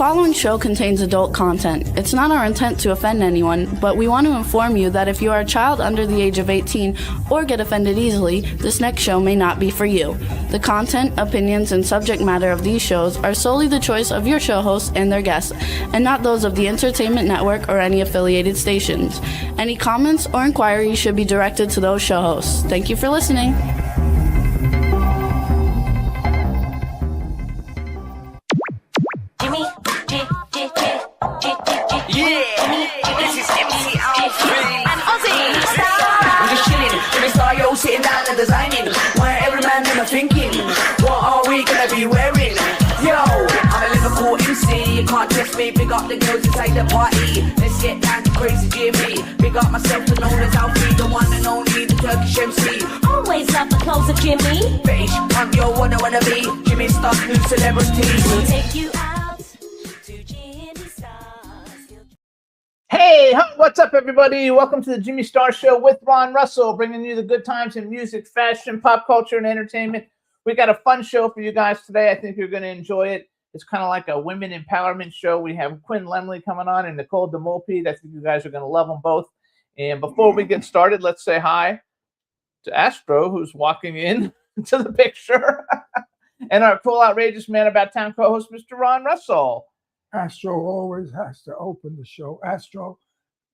following show contains adult content. It's not our intent to offend anyone, but we want to inform you that if you are a child under the age of 18 or get offended easily, this next show may not be for you. The content, opinions, and subject matter of these shows are solely the choice of your show hosts and their guests, and not those of the Entertainment Network or any affiliated stations. Any comments or inquiries should be directed to those show hosts. Thank you for listening. Sitting down and designing, where every man in a thinking, what are we gonna be wearing? Yo, I'm a Liverpool MC, you can't test me. Big up the girls inside the party. Let's get down to crazy Jimmy. Big up myself and known as Alfie, the one and only, the Turkish MC. Always love the clothes of Jimmy. British, I'm your wanna be. Jimmy Star, new celebrity. We'll take you out to Jimmy Star's. Hey, what's up, everybody? Welcome to the Jimmy Star Show with Ron Russell, bringing you the good times in music, fashion, pop culture, and entertainment. We got a fun show for you guys today. I think you're going to enjoy it. It's kind of like a women empowerment show. We have Quinn Lemley coming on and Nicole DeMolpe. I think you guys are going to love them both. And before we get started, let's say hi to Astro, who's walking in to the picture, and our cool, outrageous man about town co-host, Mr. Ron Russell. Astro always has to open the show. Astro,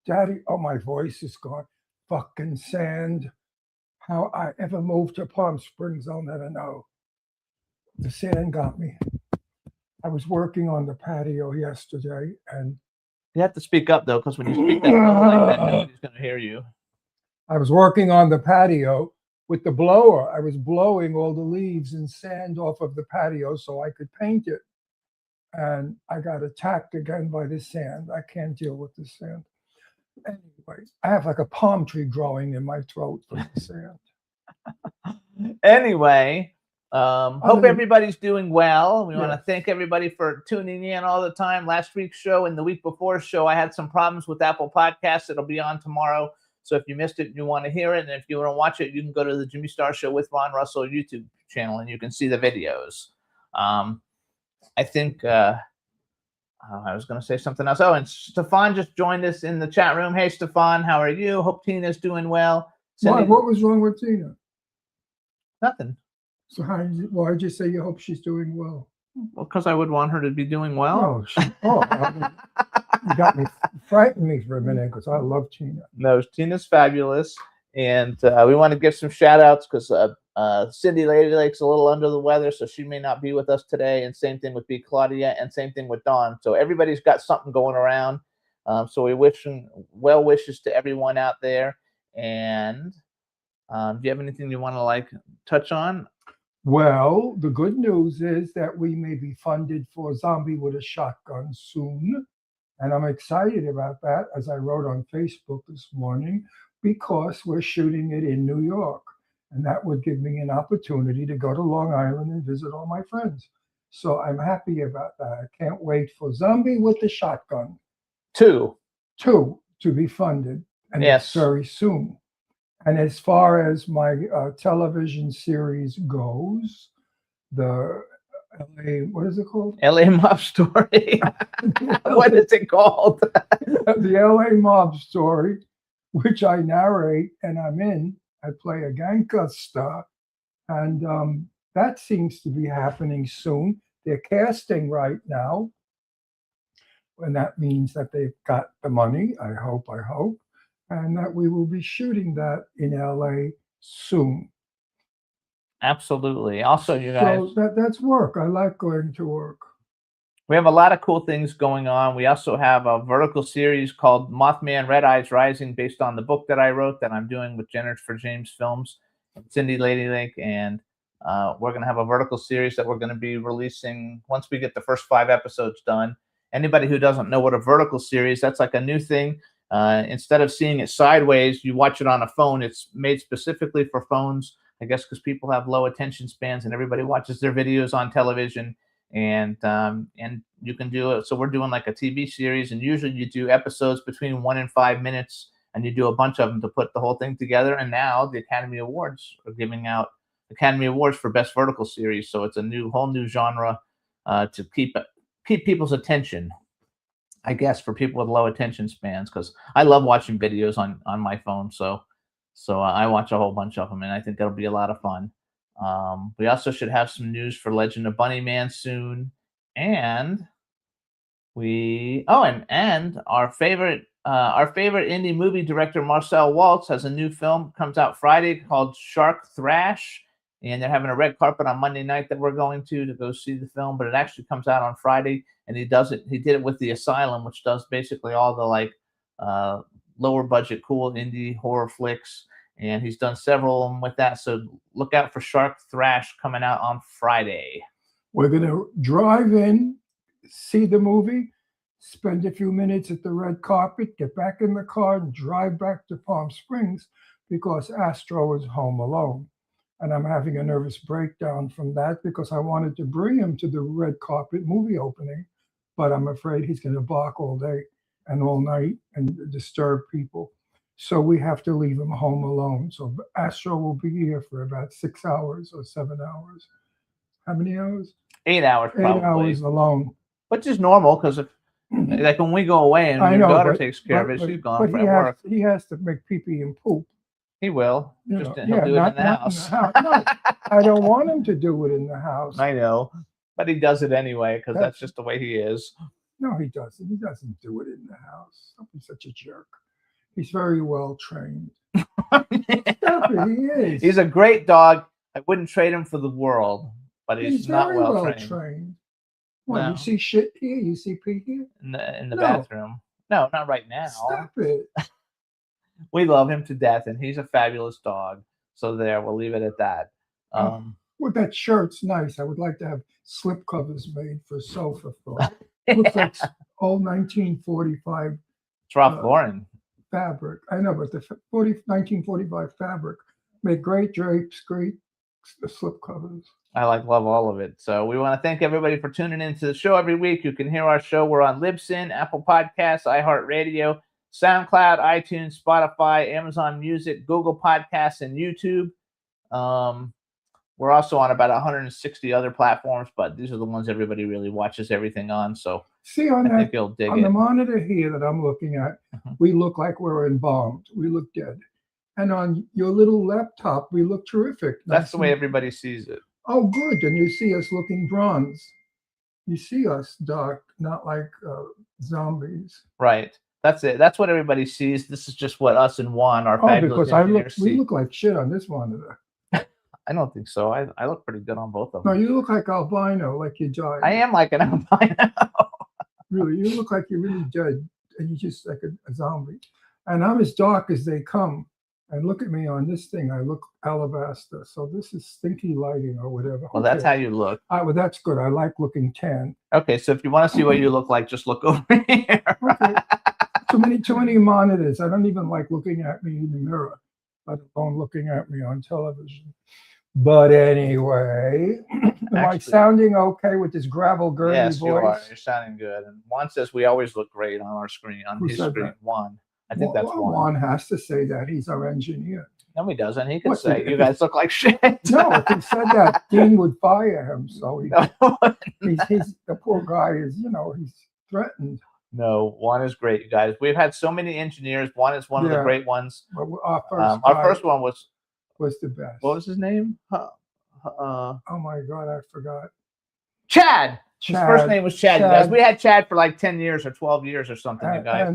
Daddy, oh, my voice is gone. Fucking sand. How I ever moved to Palm Springs, I'll never know. The sand got me. I was working on the patio yesterday, and You have to speak up, though, because when you speak that like that, nobody's going to hear you. I was working on the patio with the blower. I was blowing all the leaves and sand off of the patio so I could paint it. And I got attacked again by the sand. I can't deal with the sand. Anyway, I have like a palm tree growing in my throat from the sand. Anyway, hope everybody's doing well. We want to thank everybody for tuning in all the time. Last week's show and the week before's show, I had some problems with Apple Podcasts. It'll be on tomorrow. So if you missed it and you want to hear it, and if you want to watch it, you can go to the Jimmy Star Show with Ron Russell YouTube channel, and you can see the videos. I think I was going to say something else. Oh, and Stefan just joined us in the chat room. Hey, Stefan, how are you? Hope Tina's doing well. Why? What was wrong with Tina? Nothing. So why did you say you hope she's doing well? Well, because I would want her to be doing well. You got me, frightened me for a minute because I love Tina. No, Tina's fabulous. And we want to give some shout outs because Cindy Lady Lake's a little under the weather, so she may not be with us today. And same thing with B. Claudia, and same thing with Dawn. So everybody's got something going around. So we wishing well wishes to everyone out there. And do you have anything you want to touch on? Well, the good news is that we may be funded for Zombie with a Shotgun soon. And I'm excited about that, as I wrote on Facebook this morning, because we're shooting it in New York. And that would give me an opportunity to go to Long Island and visit all my friends. So I'm happy about that. I can't wait for Zombie with the Shotgun 2 to be funded. And it's very soon. And as far as my television series goes, the LA, what is it called? LA Mob Story. What is it called? The LA Mob Story, which I narrate and I'm in. I play a gangster, and that seems to be happening soon. They're casting right now, and that means that they've got the money, I hope, and that we will be shooting that in LA soon. Absolutely. Also, you guys. So that's work. I like going to work. We have a lot of cool things going on. We also have a vertical series called Mothman Red Eyes Rising, based on the book that I wrote that I'm doing with Jennifer James Films and Cindy Lady Lake. And we're going to have a vertical series that we're going to be releasing once we get the first 5 episodes done. Anybody who doesn't know what a vertical series, that's like a new thing. Instead of seeing it sideways, you watch it on a phone. It's made specifically for phones, I guess, because people have low attention spans and everybody watches their videos on television. And you can do it. So we're doing like a TV series, and usually you do episodes between 1 and 5 minutes, and you do a bunch of them to put the whole thing together. And now the Academy Awards are giving out Academy Awards for Best Vertical Series. So it's a whole new genre to keep keep people's attention, I guess, for people with low attention spans, because I love watching videos on my phone. So I watch a whole bunch of them, and I think that'll be a lot of fun. We also should have some news for Legend of Bunny Man soon, and and our favorite indie movie director Marcel Waltz has a new film, comes out Friday, called Shark Thrash, and they're having a red carpet on Monday night that we're going to go see the film, but it actually comes out on Friday, and he did it with The Asylum, which does basically all the like lower budget cool indie horror flicks, and he's done several of them with that. So look out for Shark Thrash coming out on Friday. We're going to drive in, see the movie, spend a few minutes at the red carpet, get back in the car, and drive back to Palm Springs because Astro is home alone. And I'm having a nervous breakdown from that because I wanted to bring him to the red carpet movie opening, but I'm afraid he's going to bark all day and all night and disturb people. So we have to leave him home alone. So Astro will be here for about 6 hours or 7 hours. How many hours? 8 hours, 8 probably. hours alone. Which is normal, because if like when we go away and I your know, daughter but- takes care of it, but- she's gone but for work. he has to make pee-pee and poop. He will. You Just know, he'll do it in the house. No, I don't want him to do it in the house. I know, but he does it anyway because That's- that's just the way he is. No, he doesn't. He doesn't do it in the house. Don't be such a jerk. He's very well trained. Stop it, he is. He's a great dog. I wouldn't trade him for the world, but he's not very well trained. What, No. you see shit here? You see pee here? In the No. bathroom. No, not right now. Stop it. We love him to death, and he's a fabulous dog. So there, we'll leave it at that. Well, that shirt's nice. I would like to have slip covers made for sofa for it. Looks like old 1945 It's Ralph Lauren. fabric. I know, but the 1945 fabric made great drapes, great slip covers. I love all of it. So we want to thank everybody for tuning into the show every week. You can hear our show. We're on Libsyn, Apple Podcasts, iHeartRadio, SoundCloud, iTunes, Spotify, Amazon Music, Google Podcasts, and YouTube. We're also on about 160 other platforms, but these are the ones everybody really watches everything on. So See on I that think you'll dig on it. the monitor here that I'm looking at, we look like we're embalmed. We look dead. And on your little laptop, we look terrific. That's the way and- everybody sees it. Oh, good. And you see us looking bronze. You see us dark, not like zombies. Right. That's it. That's what everybody sees. This is just what us and Juan, our Oh, fabulous because we engineers, see. look like shit on this monitor. I don't think so. I look pretty good on both of No, them. you look like albino, like you died. I am like an albino. Really, you look like you're really dead, and you're just like a zombie. And I'm as dark as they come. And look at me on this thing. I look alabaster. So this is stinky lighting or whatever. Well, that's how you look. Well, that's good. I like looking tan. Okay, so if you want to see what you look like, just look over here. Okay. too many monitors. I don't even like looking at me in the mirror, let alone looking at me on television. But anyway, am I Actually- sounding okay with this gravel girly Yes, voice? you are. You're sounding good. And Juan says we always look great on our screen, on Who his said screen. that? Juan. I think that's Well, Juan. Juan has to say that. He's our engineer. No, he doesn't. He can What say the- you guys look like shit. No, if he said that, Dean would fire him. So he's the poor guy is, he's threatened. No, Juan is great, you guys. We've had so many engineers. Juan is one of the Yeah. great ones. But our first, Our guy first one was, was the best. what was his name? Oh my God, I forgot. Chad. His first Chad. name was Chad. You guys. Chad. We had Chad for like 10 years or 12 years or something, you guys.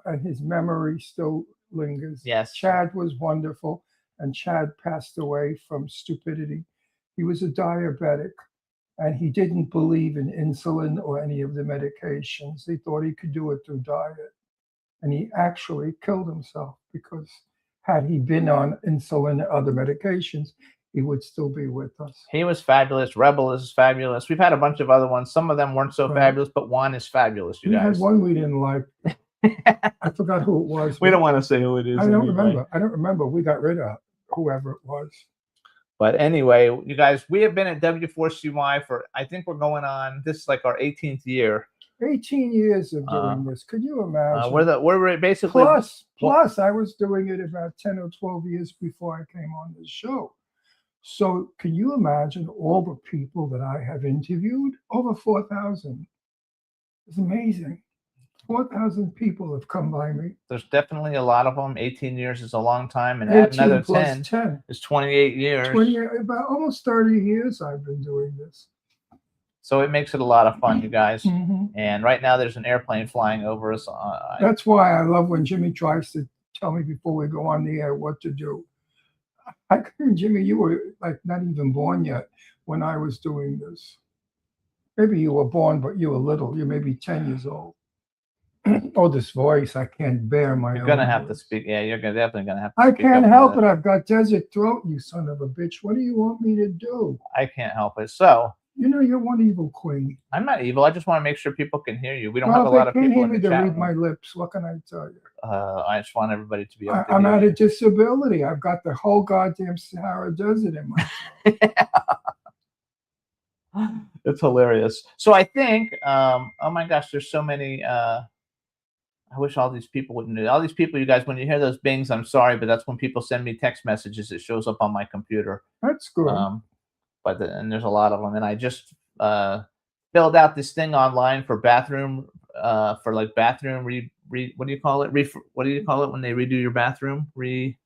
And his memory still lingers. Yes. Chad was wonderful, and Chad passed away from stupidity. He was a diabetic, and he didn't believe in insulin or any of the medications. He thought he could do it through diet, and he actually killed himself because had he been on insulin and other medications, he would still be with us. He was fabulous. Rebel is fabulous. We've had a bunch of other ones. Some of them weren't so Right. fabulous, but Juan is fabulous, you We had guys. one we didn't like. I forgot who it was. We don't want to say who it is. I don't anyway. remember. I don't remember. We got rid of whoever it was. But anyway, you guys, we have been at W4CY for, I think we're going on, this is like our 18th year. 18 years of doing this. Could you imagine? We're basically, Plus, I was doing it about 10 or 12 years before I came on this show. So can you imagine all the people that I have interviewed? Over 4,000. It's amazing. 4,000 people have come by me. There's definitely a lot of them. 18 years is a long time, and add 18 another plus 10 10. is 28 years. 20, about almost 30 years I've been doing this. So it makes it a lot of fun, you guys. Mhm. And right now there's an airplane flying over us. That's why I love when Jimmy tries to tell me before we go on the air what to do. I think, Jimmy, you were like not even born yet when I was doing this. Maybe you were born, but you were little. You may be 10 years old. Oh, this voice, I can't bear my You're own gonna have to voice. speak. Yeah, definitely gonna have to. I speak can't up help with it. I've got desert throat, you son of a bitch. What do you want me to do? I can't help it. So You know, you're one evil queen. I'm not evil. I just want to make sure people can hear you. We don't Well, have a if lot they of can't people hear in me the to chat read my room. lips, what can I tell you? I just want everybody to be able to I'm hear at you. a disability. I've got the whole goddamn Sahara Desert in my. It's hilarious. So I think, oh my gosh, there's so many. I wish all these people would know. All these people, you guys, when you hear those bings, I'm sorry, but that's when people send me text messages. It shows up on my computer. That's good. And there's a lot of them. And I just filled out this thing online for bathroom, for like bathroom what do you call it? What do you call it when they redo your bathroom? Redo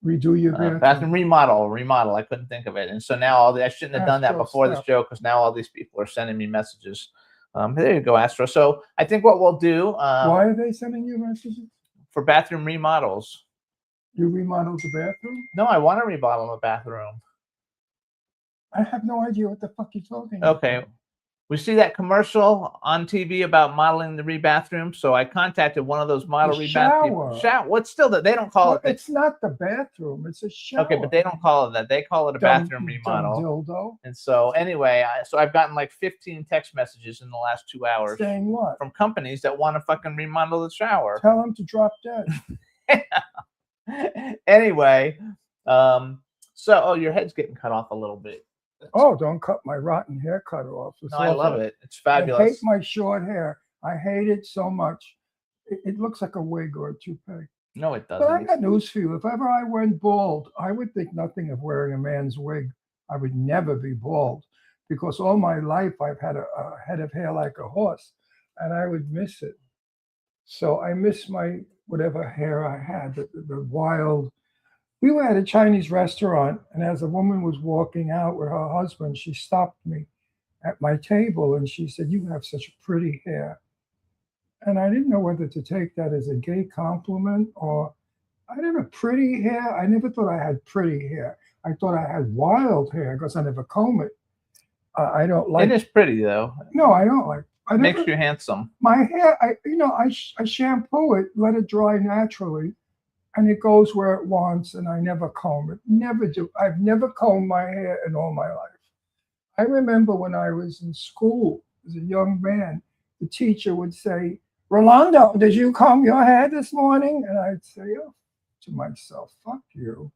your bathroom. Bathroom remodel. I couldn't think of it. And so now I shouldn't have done that Astro before the stuff. show because now all these people are sending me messages. There you go, Astro. So I think what we'll do Why are they sending you messages? for bathroom remodels. You remodeled the bathroom? No, I want to remodel a bathroom. I have no idea what the fuck you're talking about. Okay. We see that commercial on TV about modeling the bathroom. So I contacted one of those model The bathroom. shower. What's still that? They don't call Well, it. it's not the bathroom. It's a shower. Okay, but they don't call it that. They call it a Dumb- bathroom dumb remodel. dildo. And so anyway, so I've gotten like 15 text messages in the last 2 hours Saying what? from companies that want to fucking remodel the shower. Tell them to drop dead. Anyway, so your head's getting cut off a little bit. Oh, don't cut my rotten haircut off. It's No, I love awful. it. It's I hate fabulous. my short hair. I hate it so much. It looks like a wig or a toupee. No, it But I doesn't. got news for you. If ever I went bald, I would think nothing of wearing a man's wig. I would never be bald because all my life I've had a head of hair like a horse and I would miss it. So I miss my whatever hair I had, the wild. We were at a Chinese restaurant, and as a woman was walking out with her husband, she stopped me at my table and she said, "You have such pretty hair." And I didn't know whether to take that as a gay compliment or I never pretty hair. I never thought I had pretty hair. I thought I had wild hair because I never comb it. I don't like. It is pretty though. No, I don't like. I never, Makes you handsome. my hair. I shampoo it, let it dry naturally, and it goes where it wants. And I never comb it. Never do. I've never combed my hair in all my life. I remember when I was in school as a young man, the teacher would say, "Rolando, did you comb your hair this morning?" And I'd say, oh, to myself, "Fuck you.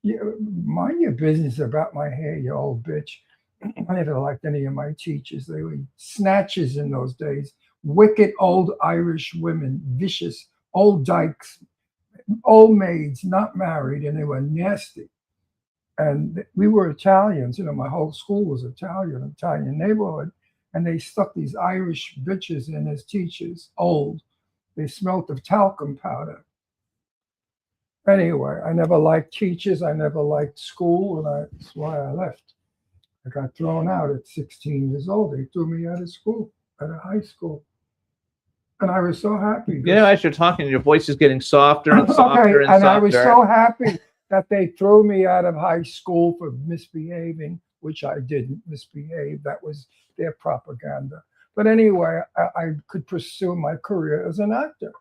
Mind your business about my hair, you old bitch." I never liked any of my teachers. They were snatches in those days. Wicked old Irish women, vicious old dykes, old maids, not married, and they were nasty. And we were Italians. My whole school was Italian neighborhood. And they stuck these Irish bitches in as teachers, old. They smelt of talcum powder. Anyway, I never liked teachers. I never liked school, and that's why I left. I got thrown out at 16 years old. They threw me out of school, out of high school. And I was so happy. As you're talking, your voice is getting softer and softer and softer. I was so happy that they threw me out of high school for misbehaving, which I didn't misbehave. That was their propaganda. But anyway, I could pursue my career as an actor.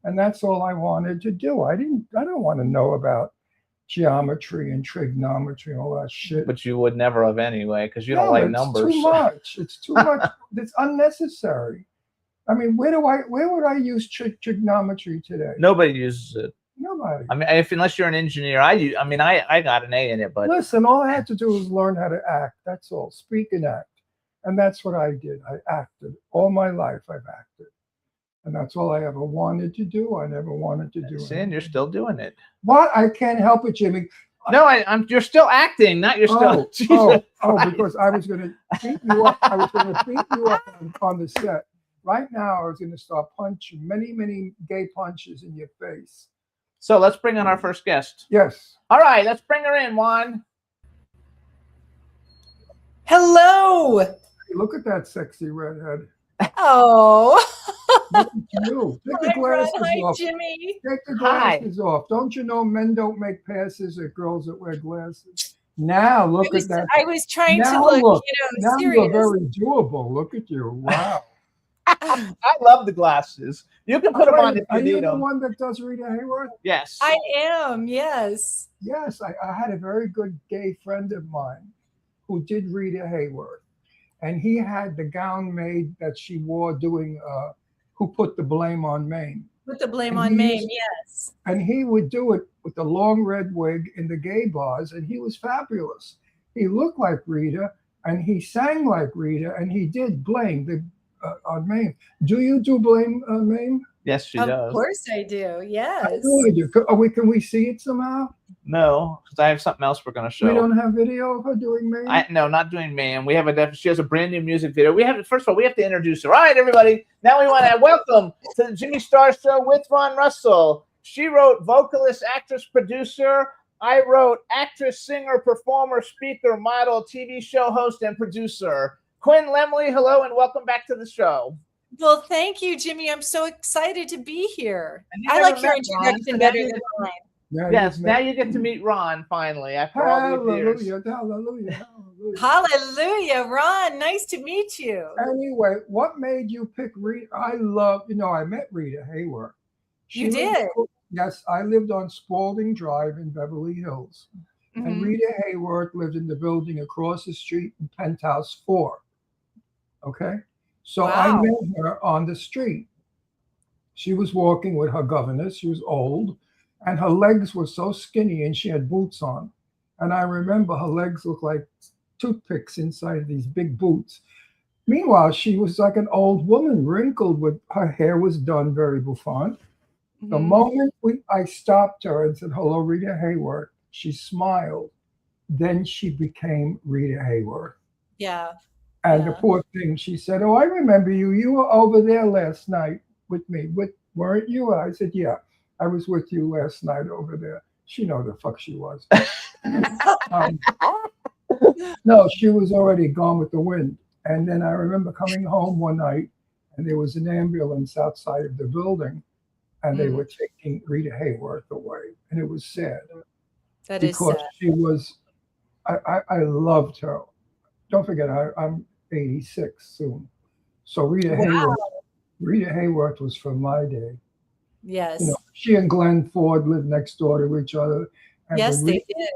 And that's all I wanted to do. I don't want to know about geometry and trigonometry and all that shit. But you would never have anyway, because you don't like numbers. It's too much. It's too much. It's unnecessary. I mean, where would I use trigonometry today? Nobody uses it. Nobody. I mean, unless you're an engineer, I got an A in it, but Listen, all I had to do was learn how to act. That's all. Speak and act. And that's what I did. I acted. All my life I've acted. And that's all I ever wanted to do. I never wanted to do it. and you're still doing it. What? I can't help it, Jimmy. No, you're still acting, not you're still. Jesus Christ. Because I was going to beat you up. I was going to beat you up on the set. Right now, I was going to start punching many gay punches in your face. So let's bring in our first guest. Yes. All right, let's bring her in, Juan. Hello. Hey, look at that sexy redhead. Oh. Look at you. Take the Hi, Ron. glasses Hi, off. Jimmy. Take the Hi. glasses off. Don't you know men don't make passes at girls that wear glasses? Now look at that. I was trying to Now look, look. you know, Now you're serious. very doable. Look at you. Wow. I love the glasses. You can put them on if Are you you need the them. one that does Rita Hayworth? Yes. I am, yes. Yes, I had a very good gay friend of mine who did Rita Hayworth. And he had the gown made that she wore doing Who Put the Blame on Maine. Put the blame And on he Mame, used- yes. And he would do it with the long red wig in the gay bars, and he was fabulous. He looked like Rita, and he sang like Rita, and he did Blame on Mame. Do you do Blame on Mame? Yes, she Of does. course I do, yes. I know you do. Can we see it somehow? No, because I have something else we're going to show. We don't have video of her doing Mame? No, not doing man. We have she has a brand new music video. First of all, we have to introduce her. All right, everybody. Now we want to welcome to the Jimmy Star Show with Ron Russell. She wrote vocalist, actress, producer. I wrote actress, singer, performer, speaker, model, TV show host, and producer. Quinn Lemley, hello and welcome back to the show. Well, thank you, Jimmy. I'm so excited to be here. And you I never like your met Ron, introduction so better now you- than mine. Yes, now you get to meet Ron finally after all these years. Hallelujah, hallelujah, hallelujah. Hallelujah, Ron. Nice to meet you. Anyway, what made you pick Rita? I met Rita Hayworth. You lived- did? Yes, I lived on Spalding Drive in Beverly Hills. And Mhm. Rita Hayworth lived in the building across the street in Penthouse 4. Okay? So I Wow. met her on the street. She was walking with her governess. She was old, and her legs were so skinny, and she had boots on. And I remember her legs looked like toothpicks inside these big boots. Meanwhile, she was like an old woman, wrinkled, with her hair was done very bouffant. The Mhm. moment I stopped her and said, "Hello, Rita Hayworth," she smiled. Then she became Rita Hayworth. Yeah. And the Yeah. poor thing, she said, "Oh, I remember you. You were over there last night with me. Weren't you?" I said, "Yeah, I was with you last night over there." She know the fuck she was. No, she was already gone with the wind. And then I remember coming home one night, and there was an ambulance outside of the building, and they Mm. were taking Rita Hayworth away. And it was sad That is because sad. she was, I loved her. Don't forget, I'm 86 soon. So Rita Hayworth was from my day. Yes. You know, she and Glenn Ford lived next door to each other. And Yes, when they did.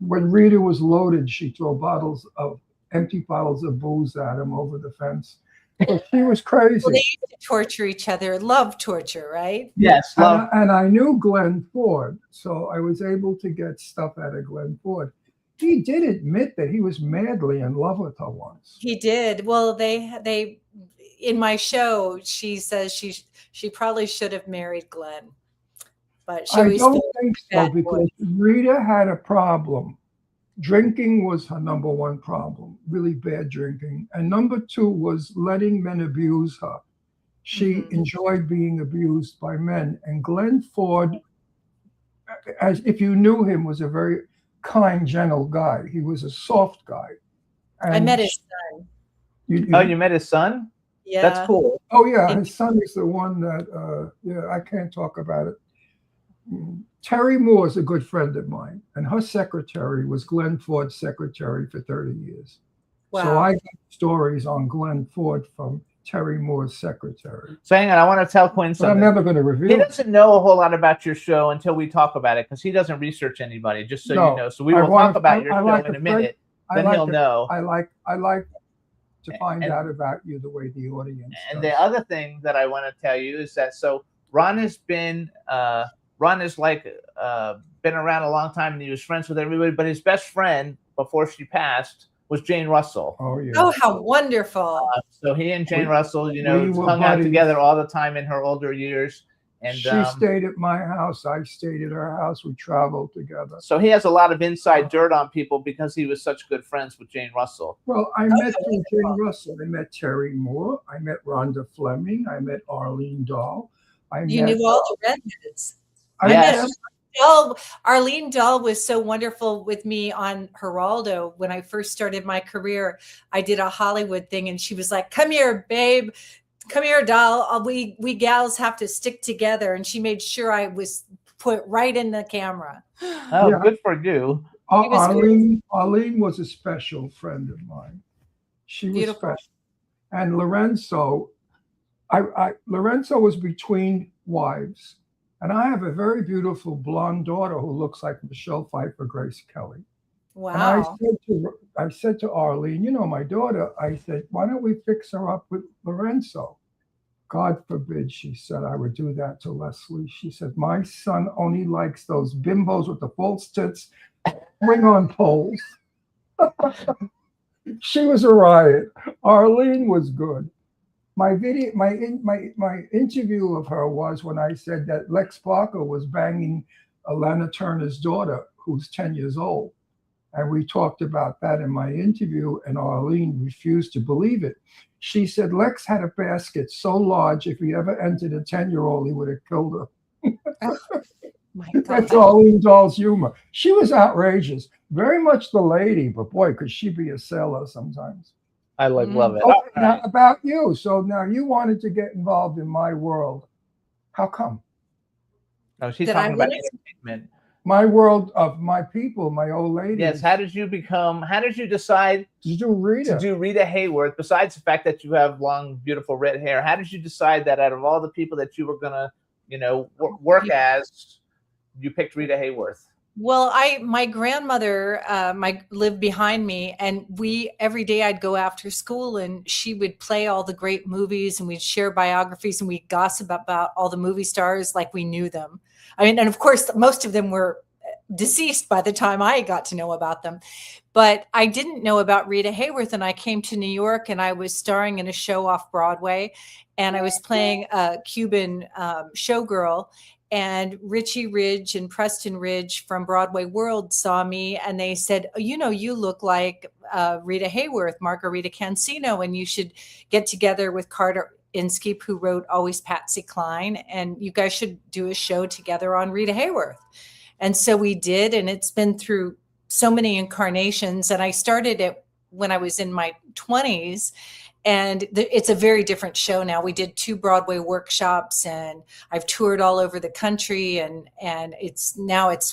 when Rita was loaded, she'd throw empty bottles of booze at him over the fence. But she was crazy. Well, they used to torture each other. Love torture, right? Yes, love. And I knew Glenn Ford, so I was able to get stuff out of Glenn Ford. He did admit that he was madly in love with her once. He did. Well, they in my show, she says she probably should have married Glenn, but she I always don't felt think so bad because Rita had a problem. Drinking was her number one problem, really bad drinking. And number two was letting men abuse her. She Mhm. enjoyed being abused by men. And Glenn Ford, as if you knew him, was a very kind, gentle guy. He was a soft guy. I And met his son. You met his son? Yeah. That's cool. Oh yeah, his son is the one that I can't talk about it. Terry Moore is a good friend of mine, and her secretary was Glenn Ford's secretary for 30 years. Wow. So I got stories on Glenn Ford from Terry Moore's secretary. So hang on, I want to tell Quinn But I'm something. never going to He reveal it. doesn't know a whole lot about your show until we talk about it because he doesn't research anybody, just so No, you know. So we I will want- talk about your I show like in the a minute. I Then like he'll to- know. I like to find And- out about you the way the audience And does. the other thing that I want to tell you is that Ron has been been around a long time and he was friends with everybody, but his best friend before she passed was Jane Russell. Oh yeah. Oh, how wonderful. So he and Jane We- Russell, we hung were out buddies. together all the time in her older years. And She stayed at my house. I stayed at her house. We traveled together. so he has a lot of inside dirt on people because he was such good friends with Jane Russell. Well, I met Jane Russell. I met Terry Moore. I met Rhonda Fleming. I met Arlene Dahl. You knew all the redheads. I Yes. met Arlene Dahl was so wonderful with me on Geraldo. When I first started my career, I did a Hollywood thing and she was like, come here, babe. Come here, doll. We gals have to stick together. And she made sure I was put right in the camera. Oh, Yeah. good for you. Arlene was a special friend of mine. She was Beautiful. special. And Lorenzo, Lorenzo was between wives. And I have a very beautiful blonde daughter who looks like Michelle Pfeiffer, Grace Kelly. Wow. And I said to Arlene, you know, my daughter, I said, why don't we fix her up with Lorenzo? God forbid, she said, I would do that to Leslie. She said, my son only likes those bimbos with the false tits, ring on poles. She was a riot. Arlene was good. My interview of her was when I said that Lex Barker was banging Lana Turner's daughter, who's 10 years old. And we talked about that in my interview, and Arlene refused to believe it. She said Lex had a basket so large, if he ever entered a 10-year-old, he would have killed her. My That's God. Arlene Dahl's humor. She was outrageous. Very much the lady, but boy, could she be a sailor sometimes. I love it. Oh, All now right. about you. So now you wanted to get involved in my world. How come? No, she's Did I talking about win it? entertainment. My world of my people, my old ladies. Yes. How did you decide to do Rita? to do Rita Hayworth, besides the fact that you have long, beautiful red hair? How did you decide that out of all the people that you were going to, work as, you picked Rita Hayworth? Well, my grandmother lived behind me, and every day I'd go after school and she would play all the great movies and we'd share biographies and we'd gossip about all the movie stars like we knew them. I mean, and of course, most of them were deceased by the time I got to know about them. But I didn't know about Rita Hayworth, and I came to New York and I was starring in a show off Broadway, and I was playing a Cuban showgirl. And Richie Ridge and Preston Ridge from Broadway World saw me and they said, you look like Rita Hayworth, Margarita Cancino, and you should get together with Carter Inskeep, who wrote Always Patsy Cline, and you guys should do a show together on Rita Hayworth. And so we did, and it's been through so many incarnations. And I started it when I was in my 20s. And it's a very different show now. We did 2 Broadway workshops, and I've toured all over the country. And it's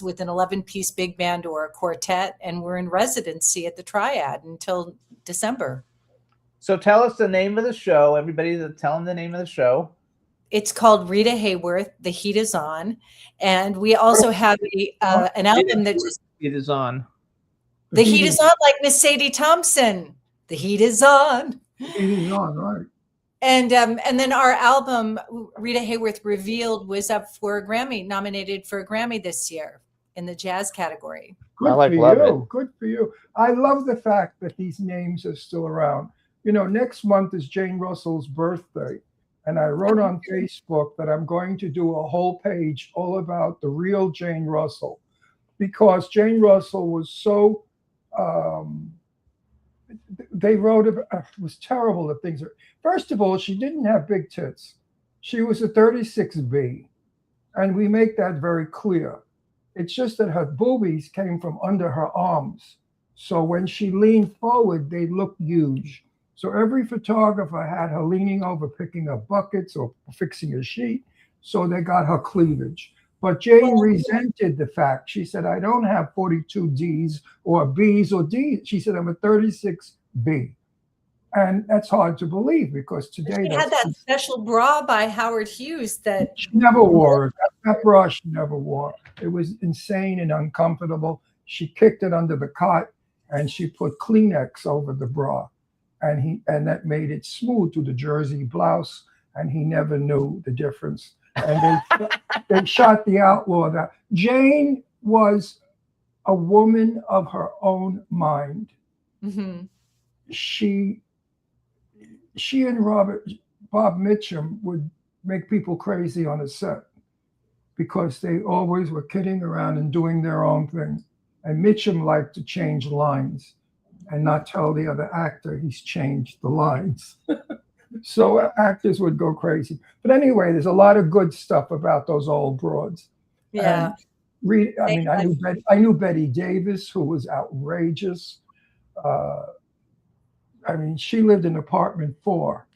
with an 11-piece big band or a quartet, and we're in residency at the Triad until December. So tell us the name of the show. Everybody, tell them the name of the show. It's called Rita Hayworth. The Heat Is On, and we also have an album that just It is on. The Heat Is On, like Miss Sadie Thompson. The Heat Is On. It is on, right? And then our album, Rita Hayworth Revealed, was up for a Grammy, nominated for a Grammy this year in the jazz category. Good love for you. it. Good for you. I love the fact that these names are still around. Next month is Jane Russell's birthday. And I wrote on Facebook that I'm going to do a whole page all about the real Jane Russell, because Jane Russell was so, they wrote about, it was terrible, the things. First of all, she didn't have big tits. She was a 36B. And we make that very clear. It's just that her boobies came from under her arms. So when she leaned forward, they looked huge. So every photographer had her leaning over, picking up buckets or fixing a sheet. So they got her cleavage. But Jane resented the fact. She said, I don't have 42 Ds or Bs or Ds. She said, I'm a 36B. And that's hard to believe, because today She had that special bra by Howard Hughes that she never wore it. That bra she never wore. It was insane and uncomfortable. She kicked it under the cot and she put Kleenex over the bra. And that made it smooth to the jersey blouse, and he never knew the difference. And they shot the outlaw. That Jane was a woman of her own mind. mm-hmm. She and Bob Mitchum would make people crazy on a set. because they always were kidding around and doing their own thing. And Mitchum liked to change lines and not tell the other actor he's changed the lines. So actors would go crazy. But anyway, there's a lot of good stuff about those old broads. Yeah. And I knew Betty Davis, who was outrageous. I mean, she lived in apartment 4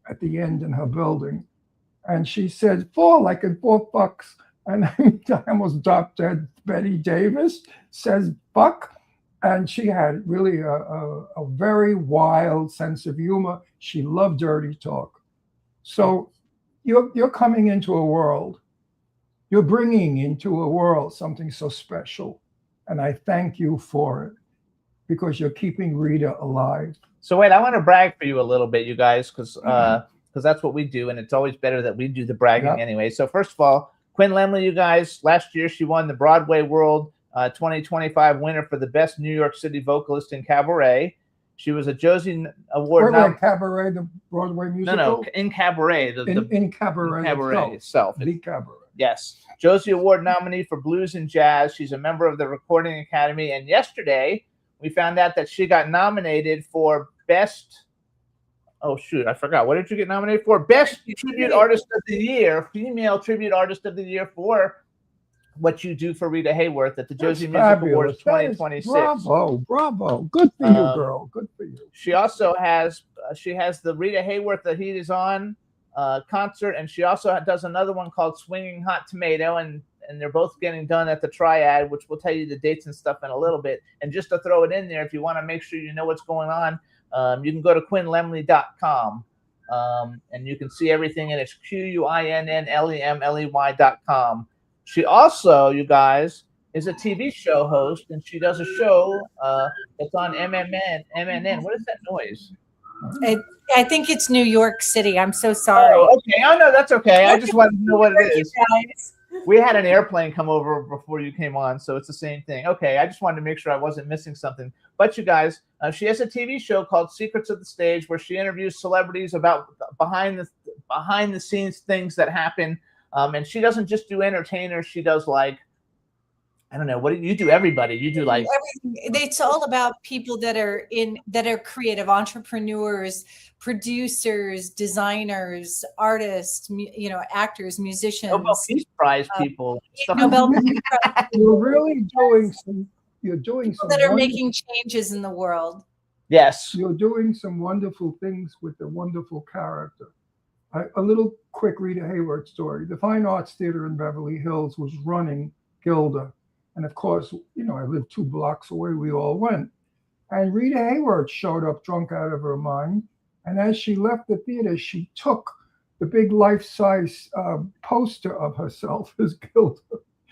at the end in her building. And she said, 4, like in $4. And I almost dropped dead. Betty Davis says, buck. And she had really a very wild sense of humor. She loved dirty talk. So you're coming into a world. You're bringing into a world something so special. And I thank you for it, because you're keeping Rita alive. So wait, I want to brag for you a little bit, you guys, because that's what we do, and it's always better that we do the bragging anyway. So first of all, Quinn Lemley, you guys, last year she won the Broadway World 2025 winner for the best New York City vocalist in cabaret. She was a Josie Award. Cabaret, the Broadway musical? No, in cabaret. In cabaret itself. The cabaret. Yes. Josie Award nominee for blues and jazz. She's a member of the Recording Academy. And yesterday, we found out that she got nominated for best. Oh, shoot. I forgot. What did you get nominated for? Best Tribute Artist of the Year, Female Tribute Artist of the Year for what you do for Rita Hayworth at the Josie Music Awards 2026. Bravo. Good for you, girl. Good for you. She also has the Rita Hayworth The Heat Is On concert, and she also does another one called Swinging Hot Tomato, and they're both getting done at the Triad, which we'll tell you the dates and stuff in a little bit. And just to throw it in there, if you want to make sure you know what's going on, you can go to QuinnLemley.com, and you can see everything, and it's QuinnLemley.com. She also, you guys, is a TV show host, and she does a show that's on MNN. What is that noise? I think it's New York City. I'm so sorry. Oh, okay. Oh, no, that's okay. I just wanted to know what it is. We had an airplane come over before you came on, so it's the same thing. Okay, I just wanted to make sure I wasn't missing something. But you guys, she has a TV show called Secrets of the Stage, where she interviews celebrities about behind the scenes things that happen. And she doesn't just do entertainers. She does, like, I don't know. What do you do? Everybody. You do like everything. It's all about people that are creative entrepreneurs, producers, designers, artists, actors, musicians. Nobel Peace Prize people. Nobel Peace Prize. You're really doing some. You're doing some that are making changes in the world. Yes. You're doing some wonderful things with a wonderful character. A little quick Rita Hayworth story. The Fine Arts Theater in Beverly Hills was running Gilda. And of course, I lived 2 blocks away. We all went. And Rita Hayworth showed up drunk out of her mind. And as she left the theater, she took the big life-size poster of herself as Gilda.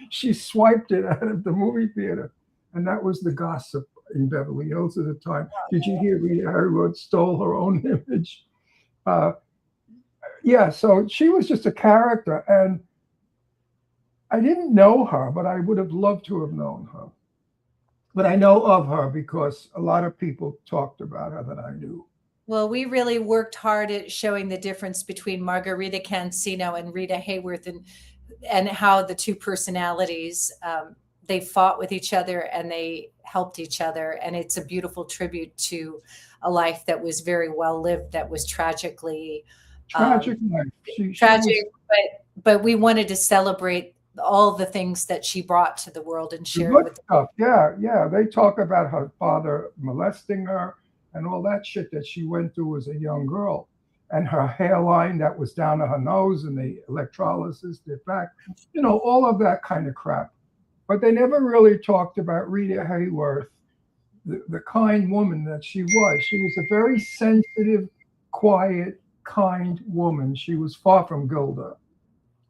She swiped it out of the movie theater. And that was the gossip in Beverly Hills at the time. Did you hear Rita Hayworth stole her own image? So she was just a character. And I didn't know her, but I would have loved to have known her. But I know of her because a lot of people talked about her that I knew. Well, we really worked hard at showing the difference between Margarita Cancino and Rita Hayworth, and how the two personalities, they fought with each other and they helped each other. And it's a beautiful tribute to a life that was very well lived, that was tragically tragic. But we wanted to celebrate all the things that she brought to the world and share with stuff. Yeah. They talk about her father molesting her and all that shit that she went through as a young girl, and her hairline that was down to her nose, and the electrolysis did back, all of that kind of crap. But they never really talked about Rita Hayworth, the kind woman that she was. She was a very sensitive, quiet, kind woman. She was far from Gilda.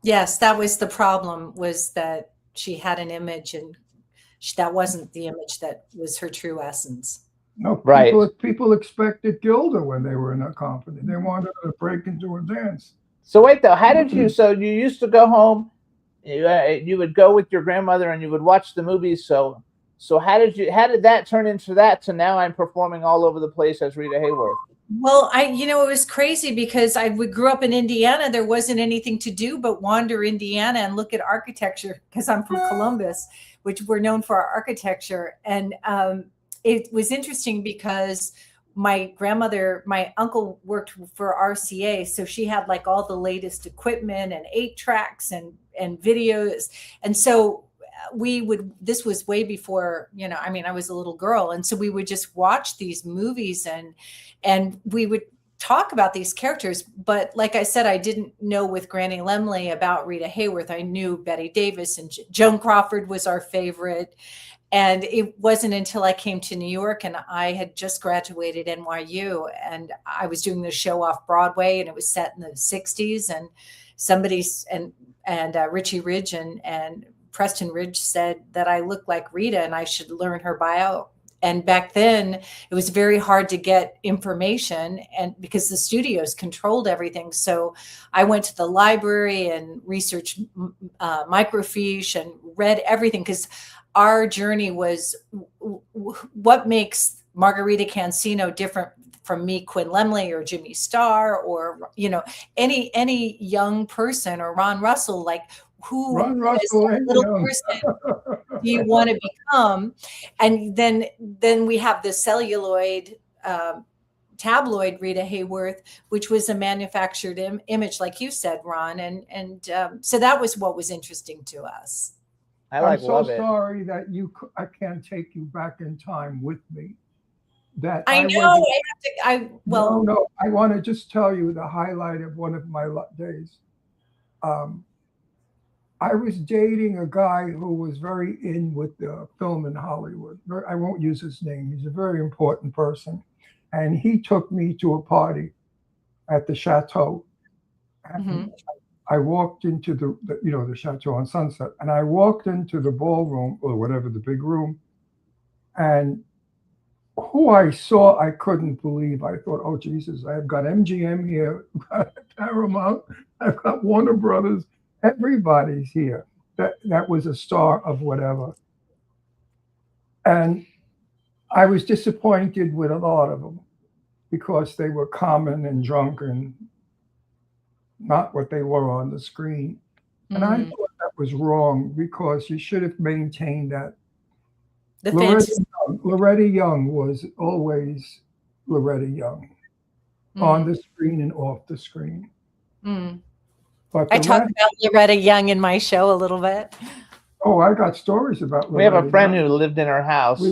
Yes, that was the problem, was that she had an image, and that wasn't the image that was her true essence. No, people expected Gilda when they were in her company. They wanted her to break into a dance. So wait, though, how did you? So you used to go home. You would go with your grandmother and you would watch the movies. So how did that turn into that? To now I'm performing all over the place as Rita Hayworth. Well, it was crazy because we grew up in Indiana. There wasn't anything to do but wander Indiana and look at architecture because I'm from Columbus, which we're known for our architecture. And it was interesting because my uncle worked for RCA. So she had like all the latest equipment and 8 tracks and videos. And so this was way before, I was a little girl. And so we would just watch these movies and we would talk about these characters. But like I said, I didn't know with Granny Lemley about Rita Hayworth. I knew Betty Davis, and Joan Crawford was our favorite. And it wasn't until I came to New York, and I had just graduated NYU, and I was doing the show off Broadway, and it was set in the 60s. And Richie Ridge and Preston Ridge said that I looked like Rita and I should learn her bio. And back then it was very hard to get information, and because the studios controlled everything. So I went to the library and researched microfiche and read everything, because our journey was what makes Margarita Cancino different from me, Quinn Lemley, or Jimmy Starr, or any young person, or Ron Russell, like who Ron Russell, is a little person do you want to become? And then we have the celluloid tabloid Rita Hayworth, which was a manufactured image, like you said, Ron, and so that was what was interesting to us. I'm so sorry that I can't take you back in time with me. That I know. No, I want to just tell you the highlight of one of my days. I was dating a guy who was very in with the film in Hollywood. I won't use his name. He's a very important person. And he took me to a party at the Chateau. Mm-hmm. I walked into the Chateau on Sunset, and I walked into the ballroom, or whatever, the big room, and who I saw, I couldn't believe. I thought, oh, Jesus, I've got MGM here, I've got Paramount, I've got Warner Brothers, everybody's here. That was a star of whatever. And I was disappointed with a lot of them because they were common and drunk and not what they were on the screen. And I thought that was wrong, because you should have maintained that. Loretta Young was always Loretta Young, on the screen and off the screen. But I talk about Loretta Young in my show a little bit. Oh, I got stories about Loretta. We have a friend who lived in her house. We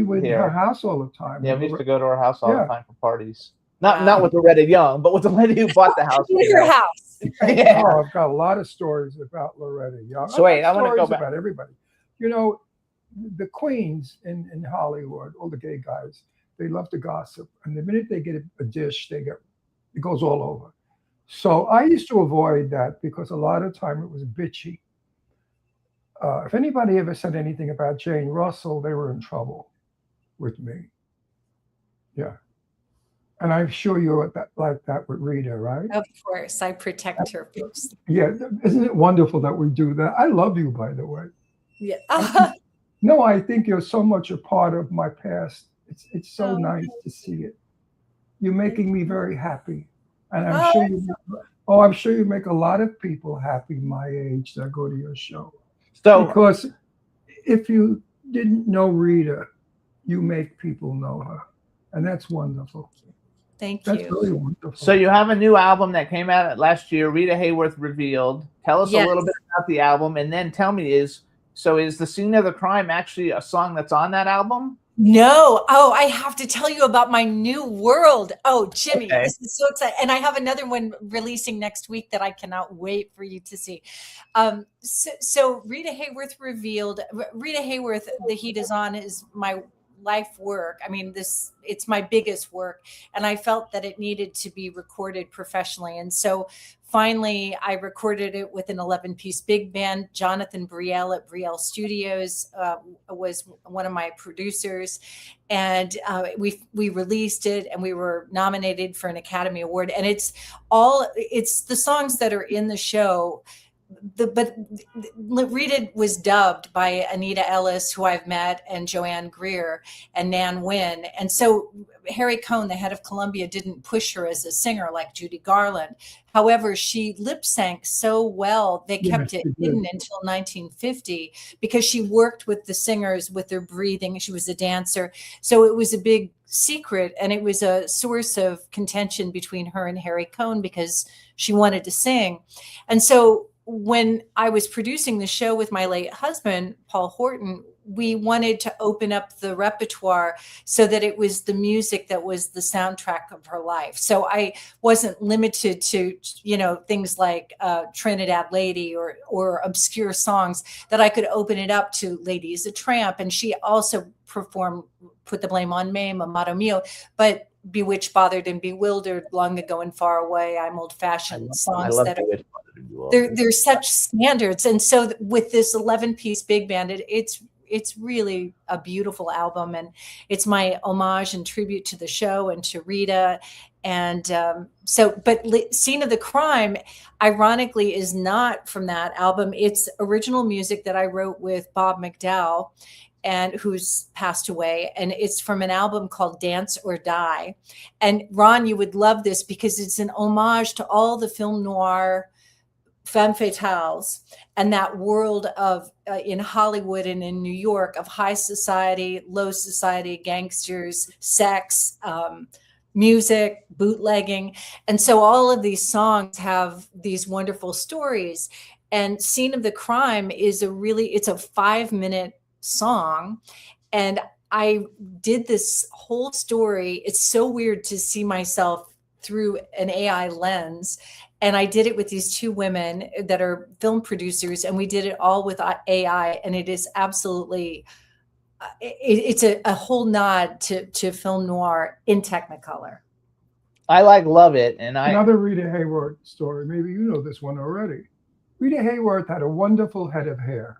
went in her house all the time. Yeah, we used to go to her house all the time for parties. Not with Loretta Young, but with the lady who bought the house. In her house. Yeah. Oh, I've got a lot of stories about Loretta Young. So wait, I want to go back about everybody. You know, the queens in Hollywood, all the gay guys, they love to gossip, and the minute they get a dish, it goes all over. So I used to avoid that because a lot of time it was bitchy. If anybody ever said anything about Jane Russell, they were in trouble with me. Yeah. And I'm sure you're like that with Rita, right? Of course, I protect her. Yeah, isn't it wonderful that we do that? I love you, by the way. Yeah. No, I think you're so much a part of my past. It's so nice to see it. You're making me very happy, and I'm sure you make a lot of people happy my age that go to your show. So, because if you didn't know Rita, you make people know her, and that's wonderful. Thank you. That's really wonderful. So you have a new album that came out last year, Rita Hayworth Revealed. Tell us a little bit about the album, and then tell me, is The Scene of the Crime actually a song that's on that album? No. Oh, I have to tell you about my new world. Oh, Jimmy, This is so exciting. And I have another one releasing next week that I cannot wait for you to see. So Rita Hayworth Revealed. Rita Hayworth, The Heat Is On, is my life work. I mean, it's my biggest work, and I felt that it needed to be recorded professionally. And so finally I recorded it with an 11-piece big band. Jonathan Brielle at Brielle Studios was one of my producers, and we released it, and we were nominated for an Academy Award. And it's the songs that are in the show but Rita was dubbed by Anita Ellis, who I've met, and Joanne Greer and Nan Wynn. And so Harry Cohn, the head of Columbia, didn't push her as a singer like Judy Garland. However, she lip sank so well, they kept it hidden until 1950 because she worked with the singers with their breathing. She was a dancer. So it was a big secret, and it was a source of contention between her and Harry Cohn because she wanted to sing. And so when I was producing the show with my late husband, Paul Horton, we wanted to open up the repertoire so that it was the music that was the soundtrack of her life. So I wasn't limited to, things like Trinidad Lady or obscure songs, that I could open it up to Lady is a Tramp. And she also performed Put the Blame on Me, Amato Mio, but Bewitched, Bothered, and Bewildered, Long Ago and Far Away, I'm Old Fashioned, songs that are, they're such standards. And so with this 11-piece big band, it's really a beautiful album, and it's my homage and tribute to the show and to Rita. And but Scene of the Crime, ironically, is not from that album. It's original music that I wrote with Bob McDowell, and who's passed away. And it's from an album called Dance or Die. And Ron, you would love this because it's an homage to all the film noir femme fatales and that world of in Hollywood and in New York of high society, low society, gangsters, sex, music, bootlegging. And so all of these songs have these wonderful stories. And Scene of the Crime is it's a 5-minute song. And I did this whole story. It's so weird to see myself through an AI lens. And I did it with these two women that are film producers, and we did it all with AI. And it is absolutely, it's a whole nod to film noir in Technicolor. I love it. And another Rita Hayworth story. Maybe you know this one already. Rita Hayworth had a wonderful head of hair.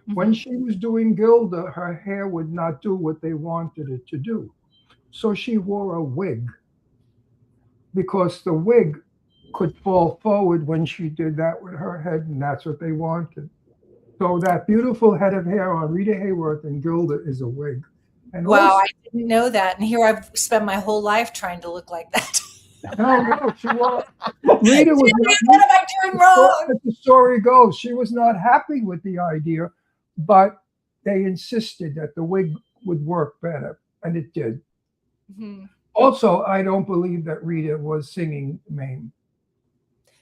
Mm-hmm. When she was doing Gilda, her hair would not do what they wanted it to do. So she wore a wig because the wig could fall forward when she did that with her head, and that's what they wanted. So that beautiful head of hair on Rita Hayworth and Gilda is a wig. And wow, also, I didn't know that. And here I've spent my whole life trying to look like that. No, she was. Rita was. What am I doing wrong? As the story goes, she was not happy with the idea, but they insisted that the wig would work better, and it did. Mm-hmm. Also, I don't believe that Rita was singing Mame.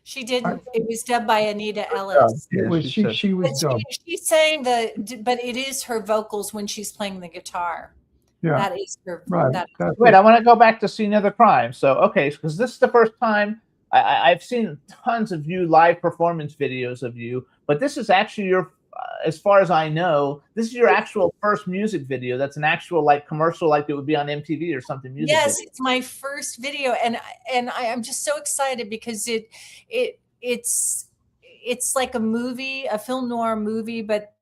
She didn't. It was dubbed by Anita Ellis. It was she was dubbed. She's saying but it is her vocals when she's playing the guitar. Yeah, that is her. Right. Wait, I want to go back to Scene of the Crime. So, okay, because this is the first time I've seen tons of you live performance videos of you, but this is actually your, as far as I know, this is your actual first music video. That's an actual like commercial, like it would be on MTV or something. Music yes, video. It's my first video, and I'm just so excited because it's like a movie, a film noir movie, but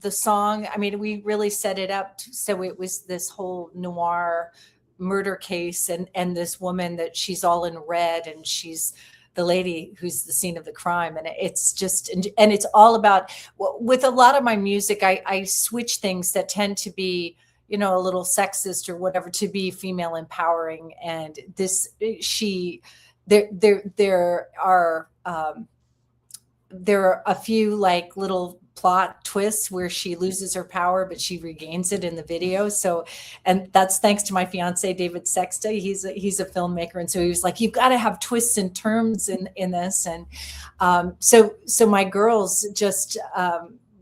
the song, I mean, we really set it up so it was this whole noir murder case, and this woman that she's all in red, and she's the lady who's the scene of the crime. And it's just, and it's all about, with a lot of my music, I switch things that tend to be, a little sexist or whatever, to be female empowering. And there are a few like little plot twists where she loses her power, but she regains it in the video. So, and that's thanks to my fiance, David Sexta. He's a filmmaker. And so he was like, you've got to have twists and turns in this. And so my girls just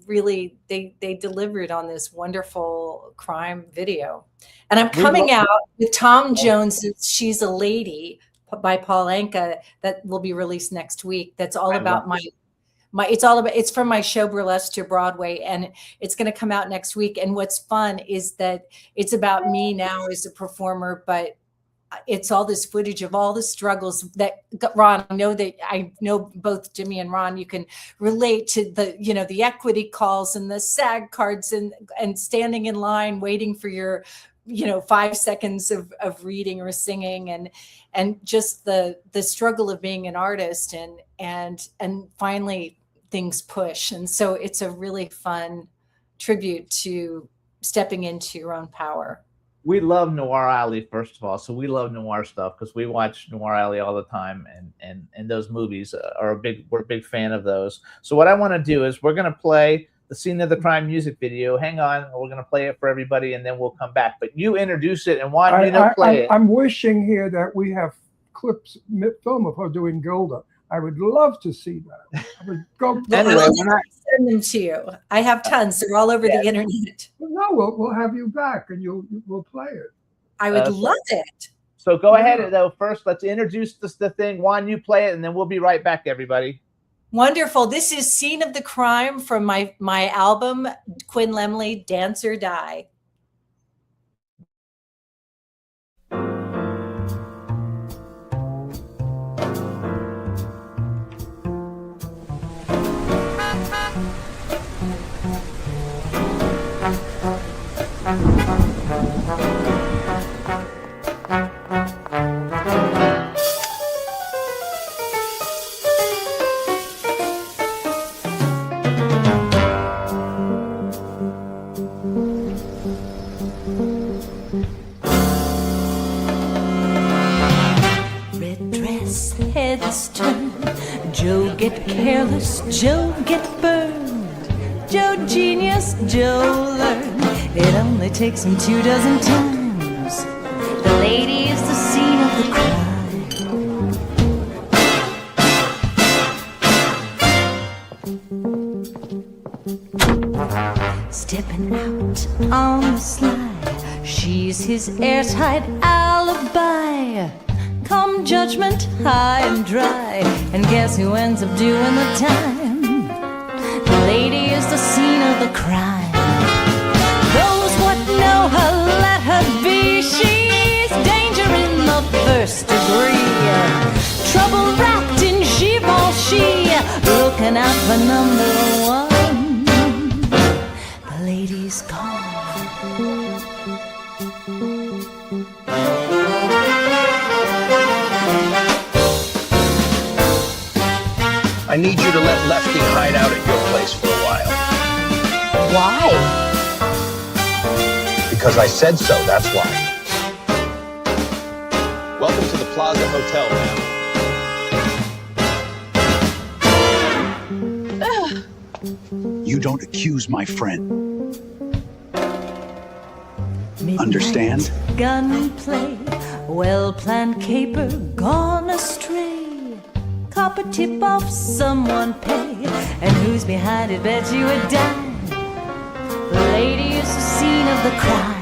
really, they delivered on this wonderful crime video. And I'm coming out with Tom Jones's She's a Lady by Paul Anka that will be released next week. That's all about it's from my show Burlesque to Broadway, and it's going to come out next week. And what's fun is that it's about me now as a performer, but it's all this footage of all the struggles that Ron, I know both Jimmy and Ron, you can relate to the equity calls and the SAG cards and standing in line waiting for your 5 seconds of reading or singing, and just the struggle of being an artist, and finally things push. And so it's a really fun tribute to stepping into your own power. We love Noir Alley, first of all. So we love noir stuff because we watch Noir Alley all the time, and those movies we're a big fan of those. So what I want to do is we're going to play the Scene of the Crime music video. Hang on, we're going to play it for everybody, and then we'll come back. But you introduce it, and Juan, play it. I'm wishing here that we have clips, film of her doing Gilda. I would love to see that. I would go. Anyway, I'll send them to you. I have tons. They're all over the internet. No, we'll have you back, and we'll play it. I would love it. So go ahead, though. First, let's introduce the thing. Juan, you play it, and then we'll be right back, everybody. Wonderful. This is Scene of the Crime from my album, Quinn Lemley, Dance or Die. Red dress, heads turn. Joe get careless, Joe get burned. Joe genius, Joe learn. It only takes him 24 times. The lady is the scene of the crime. Stepping out on the sly, she's his airtight alibi. Come judgment high and dry, and guess who ends up doing the time? The lady is the scene of the crime. Those what know her, let her be. She's danger in the first degree. Trouble wrapped in Givenchy, looking out for number one. The lady's gone. I need you to let Lefty hide out at your place for a while. Why? Because I said so, that's why. Welcome to the Plaza Hotel, ma'am. You don't accuse my friend. Understand? Gunplay, well-planned caper, gone astray. Cop a tip off, someone pay, and who's behind it, bet you a dime. The lady is the scene of the crime.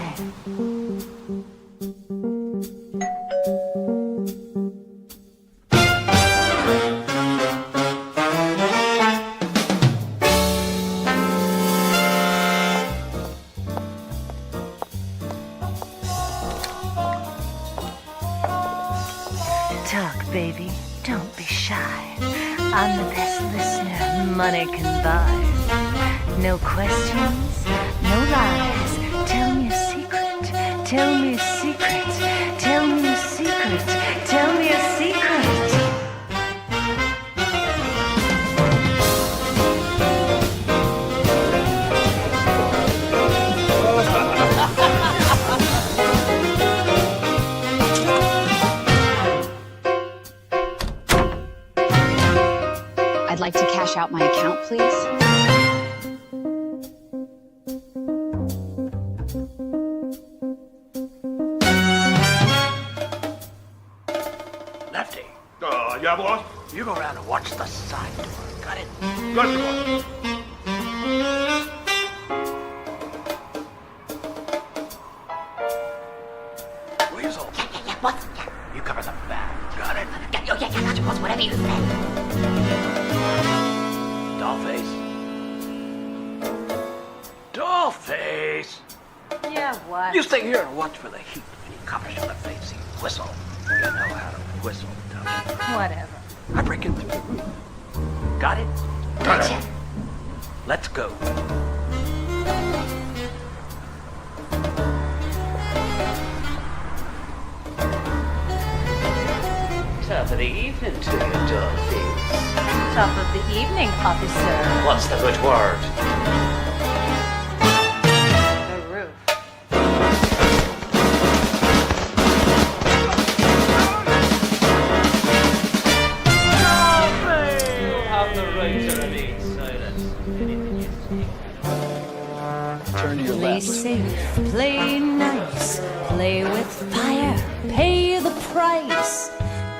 Talk, baby. Don't be shy. I'm the best listener money can buy. No questions, no lies. Tell me a secret. Tell me a secret. Tell me a secret. Tell me a secret. I'd like to cash out my account, please. Lefty. Yeah, boss? You go around and watch the side door. Got it? Yes, boss. Weasel. Yeah, what? Yeah. You cover the back. Got it? Yeah, gotcha, boss. Whatever you say. Dollface. Dollface! Yeah, what? You stay here and watch for the heat. Any coppers on the face, you whistle. You know how to whistle, don't you? Whatever. I break in through the roof. Got it? Gotcha. Let's go. Top of the evening to you, Dolphins. Top of the evening, officer. What's the good word? The roof. You have the right to remain silent. Anything you think. Turn to your Play left. safe, play nice, play with fire, pay the price.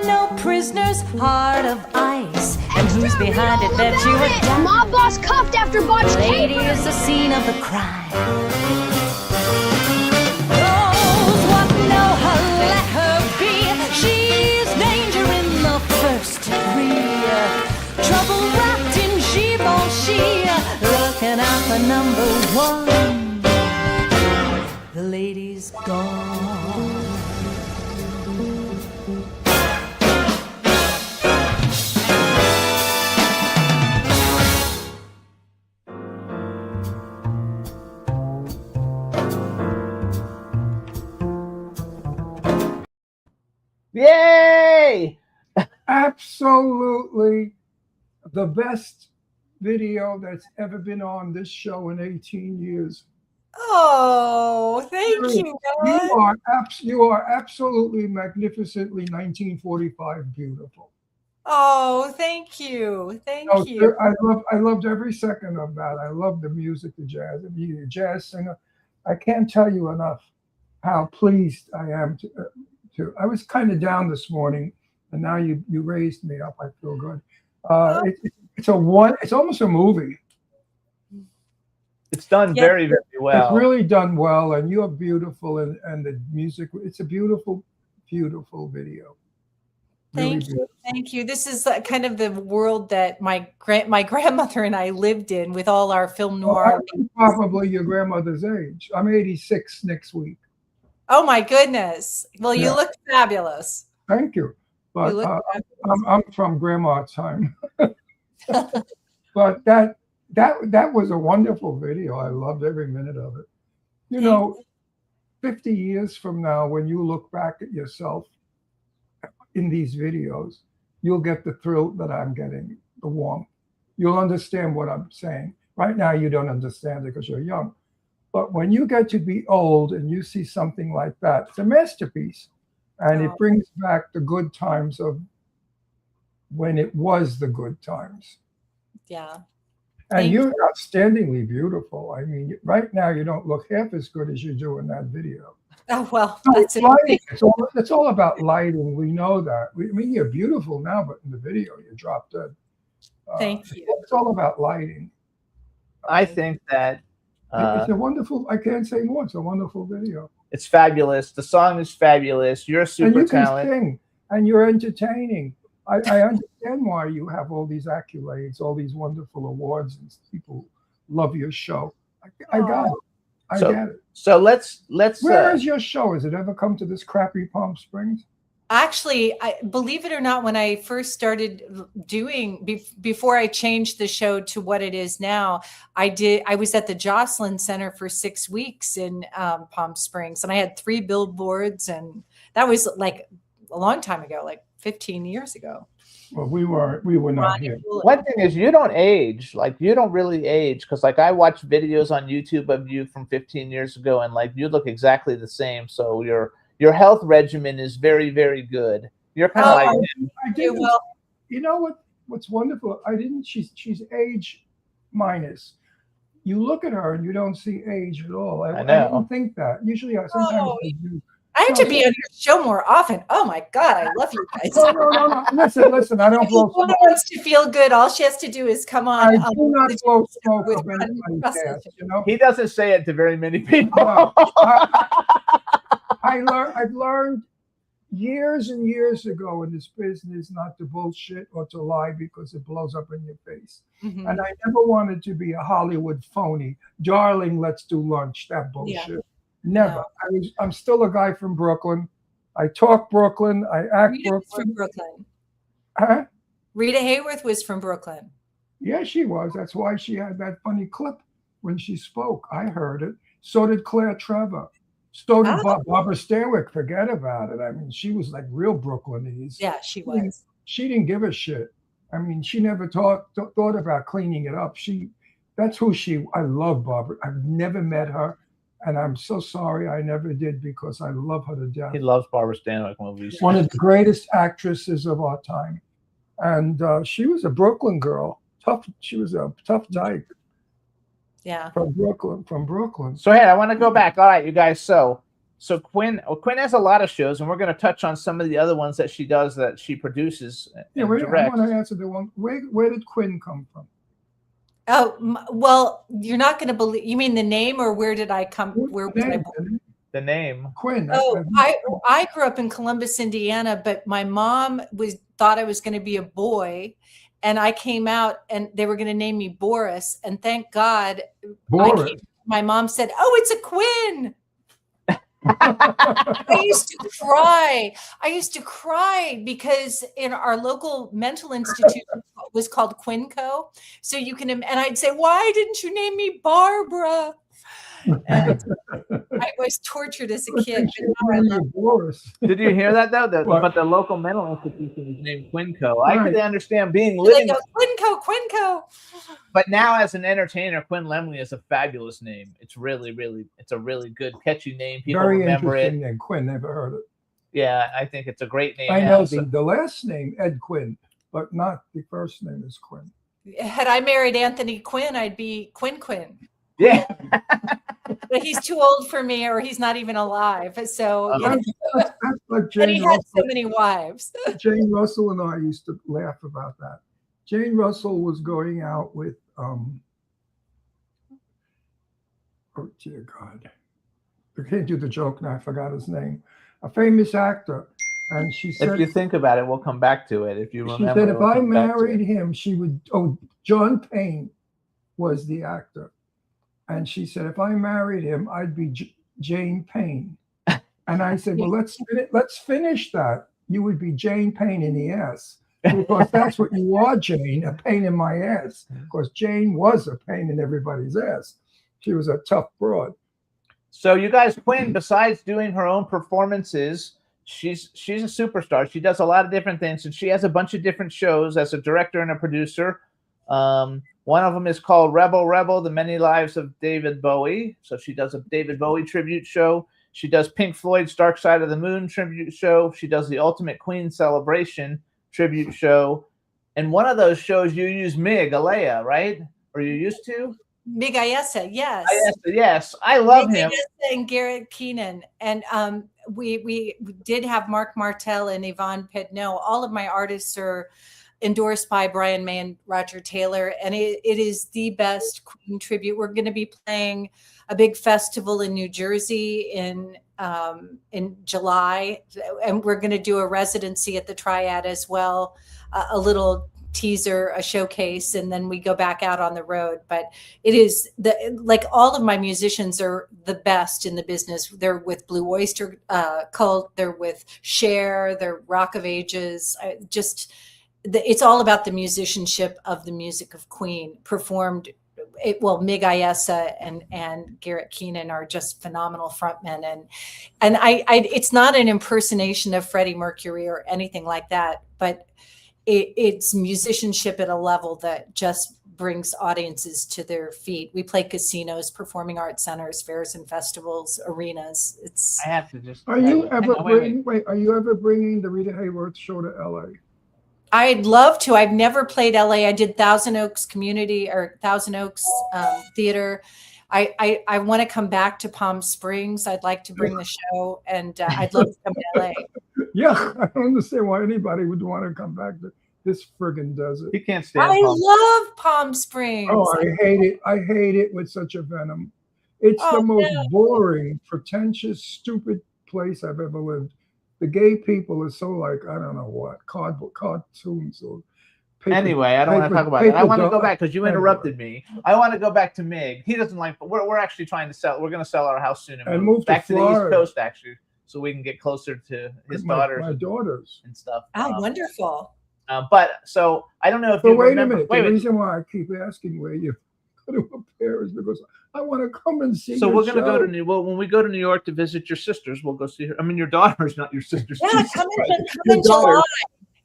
No prisoners, heart of ice. And who's behind it? Bet you a dime. Mob boss cuffed after botched Lady caper. is the scene of the crime. Those what know her, let her be. She's danger in the first degree. Trouble wrapped in Givenchy. Looking out for number one. The lady's gone. Yay! Absolutely the best video that's ever been on this show in 18 years. Oh, thank you, guys. You are absolutely magnificently 1945 beautiful. Oh, thank you. Thank Oh, you. I loved every second of that. I love the music, the jazz, and you're a jazz singer. I can't tell you enough how pleased I am to. I was kind of down this morning, and now you raised me up. I feel good. It's almost a movie. It's done Yeah. very, very well. It's really done well, and you're beautiful, and the music. It's a beautiful, beautiful video. Really Thank you. beautiful. Thank you. This is kind of the world that my grandmother and I lived in with all our film Well, noir. I'm probably your grandmother's age. I'm 86 next week. Oh my goodness. Well, you Yeah. look fabulous. Thank you. But You look I'm from grandma time. But that was a wonderful video. I loved every minute of it. You know, 50 years from now, when you look back at yourself in these videos, you'll get the thrill that I'm getting, the warmth. You'll understand what I'm saying. Right now, you don't understand it because you're young. But when you get to be old and you see something like that, it's a masterpiece. And it brings back the good times of when it was the good times. Yeah. And Thank you're outstandingly beautiful. I mean, right now you don't look half as good as you do in that video. Oh, well, No, that's it's lighting. It's all about lighting. We know that. I mean, you're beautiful now, but in the video, you dropped dead. Thank you. It's all about lighting. I think that It's a wonderful, I can't say more. It's a wonderful video. it's fabulous. The song is fabulous. You're a And super you can talent. sing, and you're entertaining. I understand why you have all these accolades, all these wonderful awards, and people love your show. I got it. I So- get it. So let's Where is your show? Has it ever come to this crappy Palm Springs? Actually, believe it or not, when I first started doing, before I changed the show to what it is now, I was at the Jocelyn Center for 6 weeks in Palm Springs, and I had 3 billboards, and that was like a long time ago, like 15 years ago. Well, we were not here. One thing is you don't age. Like you don't really age because like I watch videos on YouTube of you from 15 years ago, and like you look exactly the same. So your health regimen is very, very good. You're kind of like I didn't, you know what's wonderful? She's age minus. You look at her and you don't see age at all. I know. didn't think that. Usually sometimes I do. I have to be on your show more often. Oh my God, I love you guys. No. Listen, I don't blow If one smoke. wants to feel good, all she has to do is come on. I do not blow smoke with of anybody's Russell. ass, you know? he doesn't say it to very many people. No. I've learned years and years ago in this business not to bullshit or to lie because it blows up in your face. Mhm. And I never wanted to be a Hollywood phony. Darling, let's do lunch. That bullshit. Yeah. Never. No. I'm still a guy from Brooklyn. I talk Brooklyn. I act Rita was Brooklyn. from Brooklyn. Huh? Rita Hayworth was from Brooklyn. Yeah, she was. That's why she had that funny clip when she spoke. I heard it. So did Claire Trevor. So did Oh. Barbara Stanwyck. Forget about it. I mean, she was like real Brooklynese. Yeah, she was. She didn't give a shit. I mean, she never thought about cleaning it up. That's who she. I love Barbara. I've never met her, and I'm so sorry I never did because I love her to death. He loves Barbara Stanwyck movies. One of the greatest actresses of our time, and she was a Brooklyn girl. Tough. She was a tough dyke. Yeah. From Brooklyn. So hey, I want to go back. All right, you guys. So Quinn has a lot of shows, and we're going to touch on some of the other ones that she does, that she produces and Yeah, I directs. want to answer the one. Where did Quinn come from? Oh, well, you're not going to believe. You mean the name, or where did I come? Where was I born? The name. Quinn. Oh, I grew up in Columbus, Indiana, but my mom thought I was going to be a boy, and I came out, and they were going to name me Boris. And thank God, my mom said, "Oh, it's a Quinn." I used to cry because in our local mental institution was called Quinco. So you can, and I'd say, "Why didn't you name me Barbara?" And I was tortured as a kid. Did you hear that though? But the local mental institution is named Quinco. I could understand being living. Quinco. But now, as an entertainer, Quinn Lemley is a fabulous name. It's really, it's a really good, catchy name. People Very remember it. interesting name. Quinn, never heard it. Yeah, I think it's a great name. I know the last name, Ed Quinn, but not the first name is Quinn. Had I married Anthony Quinn, I'd be Quinn. Yeah. But he's too old for me, or he's not even alive. So that's like Jane and he had Russell. so many wives. Jane Russell and I used to laugh about that. Jane Russell was going out with oh dear God, I can't do the joke now. I forgot his name. A famous actor, and she said, if you think about it, we'll come back to it. If you remember, she said if I married him, she would. Oh, John Payne was the actor. And she said, if I married him, I'd be Jane Payne. And I said, well, let's finish that. You would be Jane Payne in the ass. Because that's what you are, Jane, a pain in my ass. Of course, Jane was a pain in everybody's ass. She was a tough broad. So you guys, Quinn, besides doing her own performances, she's a superstar. She does a lot of different things, and she has a bunch of different shows as a director and a producer. One of them is called Rebel, The Many Lives of David Bowie. So she does a David Bowie tribute show. She does Pink Floyd's Dark Side of the Moon tribute show. She does the Ultimate Queen Celebration tribute show. And one of those shows you use Mig Alea, right? Or you used to? Mig Ayesa, yes. Yes. I love him. Ayesa and Garrett Keenan. And we did have Mark Martel and Yvonne Pedneau. All of my artists are endorsed by Brian May and Roger Taylor, and it is the best Queen tribute. We're going to be playing a big festival in New Jersey in July, and we're going to do a residency at the Triad as well, a little teaser, a showcase, and then we go back out on the road. But it is like all of my musicians are the best in the business. They're with Blue Oyster Cult, they're with Cher, they're Rock of Ages. It's all about the musicianship of the music of Queen performed. Mig Ayesa and Garrett Keenan are just phenomenal frontmen, and I it's not an impersonation of Freddie Mercury or anything like that, but it's musicianship at a level that just brings audiences to their feet. We play casinos, performing arts centers, fairs and festivals, arenas. I have to just. Are you ever bringing the Rita Hayworth show to LA? I'd love to. I've never played LA. I did Thousand Oaks Theater. I want to come back to Palm Springs. I'd like to bring the show, and I'd love to come to LA. Yeah, I don't understand why anybody would want to come back to this friggin' desert. You can't stand. I love Palm Springs. Oh, I hate it. I hate it with such a venom. It's the most boring, pretentious, stupid place I've ever lived. The gay people are so like, I don't know what, cartoons or paper. Anyway, I don't want to talk about it. I want to go back because you interrupted me. I want to go back to Mig. He doesn't like, but we're actually trying to sell. We're going to sell our house soon and move back to the East Florida. Coast, actually, so we can get closer to his daughters. My daughters. And stuff. Oh, wonderful. But so I don't know if but you wait remember. a minute. The reason why I keep asking where you go to a pair is because I want to come and see. So your we're going to go show. to when we go to New York to visit your sisters, we'll go see her. I mean, your daughter's not your sister's. Yeah, Jesus come Christ. in Your daughter.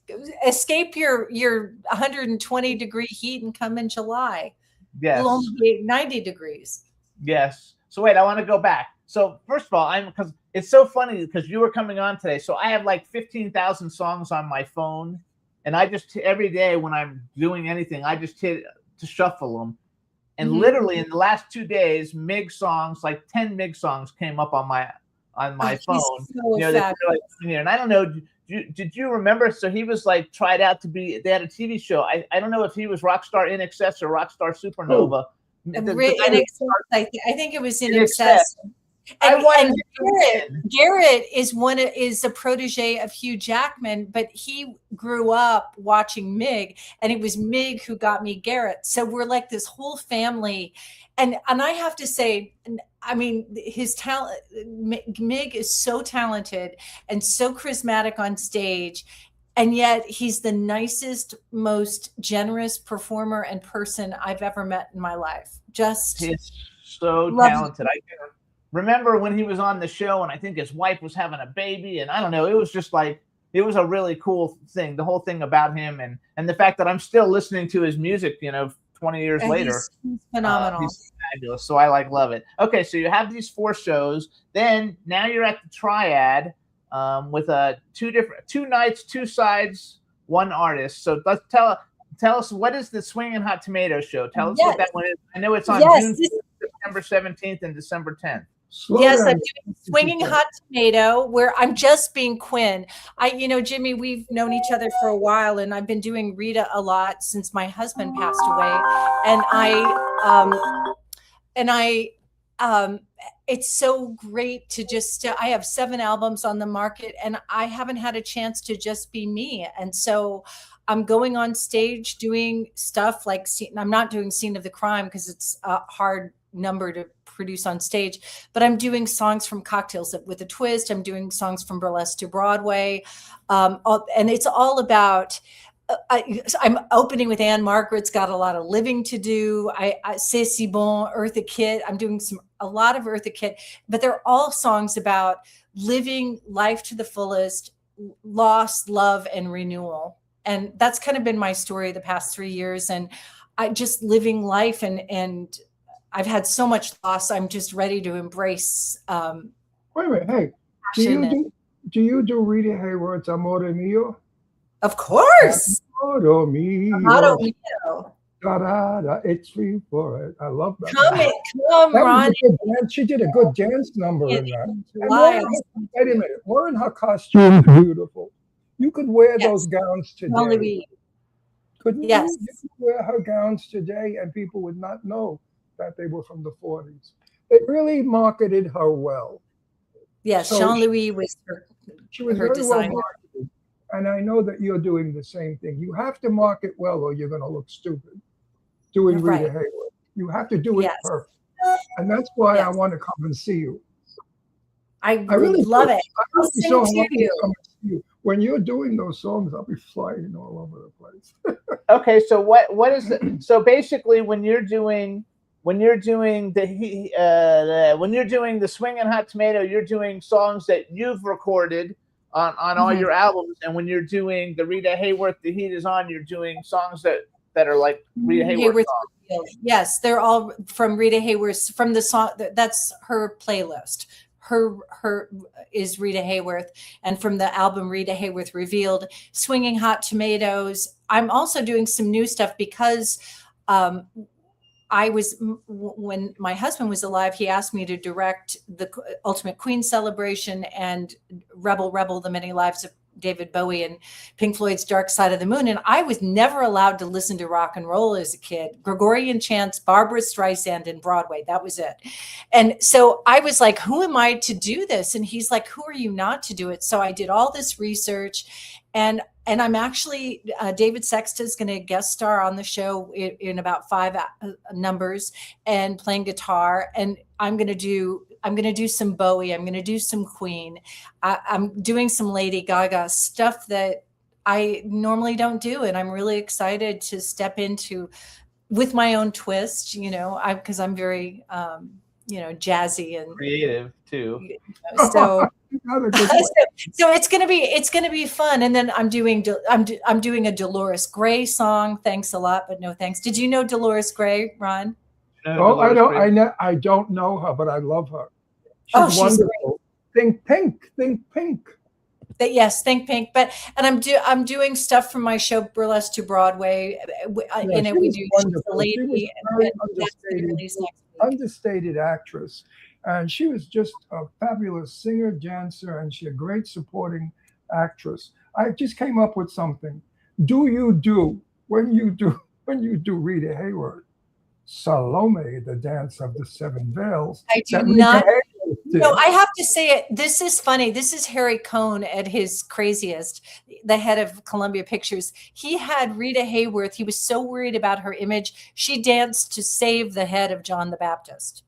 July. Escape your 120 degree heat and come in July. Yes. It'll only be 90 degrees. Yes. So wait, I want to go back. So first of all, because it's so funny because you were coming on today. So I have like 15,000 songs on my phone, and I just every day when I'm doing anything, I just hit to shuffle them. And literally in the last 2 days, Mig songs, like 10 Mig songs, came up on my phone. So They're like, and I don't know. Did you remember? So he was like tried out to be. They had a TV show. I don't know if he was Rockstar In Excess or Rockstar Supernova. I think it was in excess. And Garrett is a protege of Hugh Jackman, but he grew up watching Mig, and it was Mig who got me Garrett. So we're like this whole family, and I have to say, I mean, his talent. Mig is so talented and so charismatic on stage. And yet he's the nicest, most generous performer and person I've ever met in my life. He's so talented. I can remember when he was on the show, and I think his wife was having a baby, and I don't know. It was just like it was a really cool thing. The whole thing about him, and the fact that I'm still listening to his music, 20 years later. He's phenomenal. He's fabulous. So I love it. Okay, so you have these 4 shows. Then now you're at the Triad. With 2 nights, 2 sides, 1 artist. So let's tell us, what is the Swinging Hot Tomato show? Tell us what that one is. I know it's on June 5th, September 17th, and December 10th. Yes, I'm doing Swinging Hot Tomato, where I'm just being Quinn. Jimmy, we've known each other for a while, and I've been doing Rita a lot since my husband passed away, and it's so great to just, I have 7 albums on the market, and I haven't had a chance to just be me. And so I'm going on stage doing stuff like, I'm not doing Scene of the Crime because it's a hard number to produce on stage, but I'm doing songs from Cocktails with a Twist. I'm doing songs from Burlesque to Broadway. And it's all about, I'm opening with Anne Margaret's Got a Lot of Living to Do. C'est Si Bon, Eartha Kitt. I'm doing a lot of Eartha Kitt, but they're all songs about living life to the fullest, loss, love, and renewal. And that's kind of been my story the past 3 years. And I just living life, and I've had so much loss. I'm just ready to embrace. Wait a minute. Hey, do you do Rita Hayworth's Amore Mio? Of course. Amore Mio. Amore Mio. Da-da-da, it's free for it. I love that. Come, Ron. She did a good dance number in that. Wait a minute. Weren't her costumes beautiful? You could wear those gowns today. Couldn't you? You could wear her gowns today, and people would not know that they were from the 40s. It really marketed her well. Yes, so Jean-Louis was her designer. Well marketed. And I know that you're doing the same thing. You have to market well, or you're going to look stupid doing Rita Hayworth. You have to do it perfect. And that's why I want to come and see you. I really love it. I'll be so happy to come and see you. When you're doing those songs, I'll be flying all over the place. Okay, so what is it? So basically, when you're doing the Swinging Hot Tomato, you're doing songs that you've recorded on all your albums, and when you're doing the Rita Hayworth, The Heat Is On, you're doing songs that are like Rita Hayworth songs. Yes, they're all from Rita Hayworth, from the song that's her playlist. Her is Rita Hayworth, and from the album Rita Hayworth Revealed, Swinging Hot Tomatoes. I'm also doing some new stuff because when my husband was alive, he asked me to direct the Ultimate Queen celebration and Rebel, The Many Lives of David Bowie and Pink Floyd's Dark Side of the Moon. And I was never allowed to listen to rock and roll as a kid. Gregorian chants, Barbra Streisand, and Broadway. That was it. And so I was like, who am I to do this? And he's like, who are you not to do it? So I did all this research, and I'm actually, David Sexta is going to guest star on the show in about 5 numbers and playing guitar. And I'm going to do some Bowie. I'm going to do some Queen. I'm doing some Lady Gaga stuff that I normally don't do. And I'm really excited to step into with my own twist, because I'm very, jazzy and Creative too. so. Another good So it's gonna be fun, and then I'm doing a Dolores Gray song. Thanks a lot, but no thanks. Did you know Dolores Gray, Ron? Oh, I don't know her, but I love her. She's wonderful. Think pink, think pink. Yes, think pink. But I'm doing stuff from my show Burlesque to Broadway. In it, we do She's the Lady, and that's gonna be released next week. Understated actress. And she was just a fabulous singer, dancer, and she's a great supporting actress. I just came up with something. When you do Rita Hayworth, Salome, the dance of the seven veils. I do not. No, I have to say it. This is funny. This is Harry Cohn at his craziest, the head of Columbia Pictures. He had Rita Hayworth. He was so worried about her image. She danced to save the head of John the Baptist.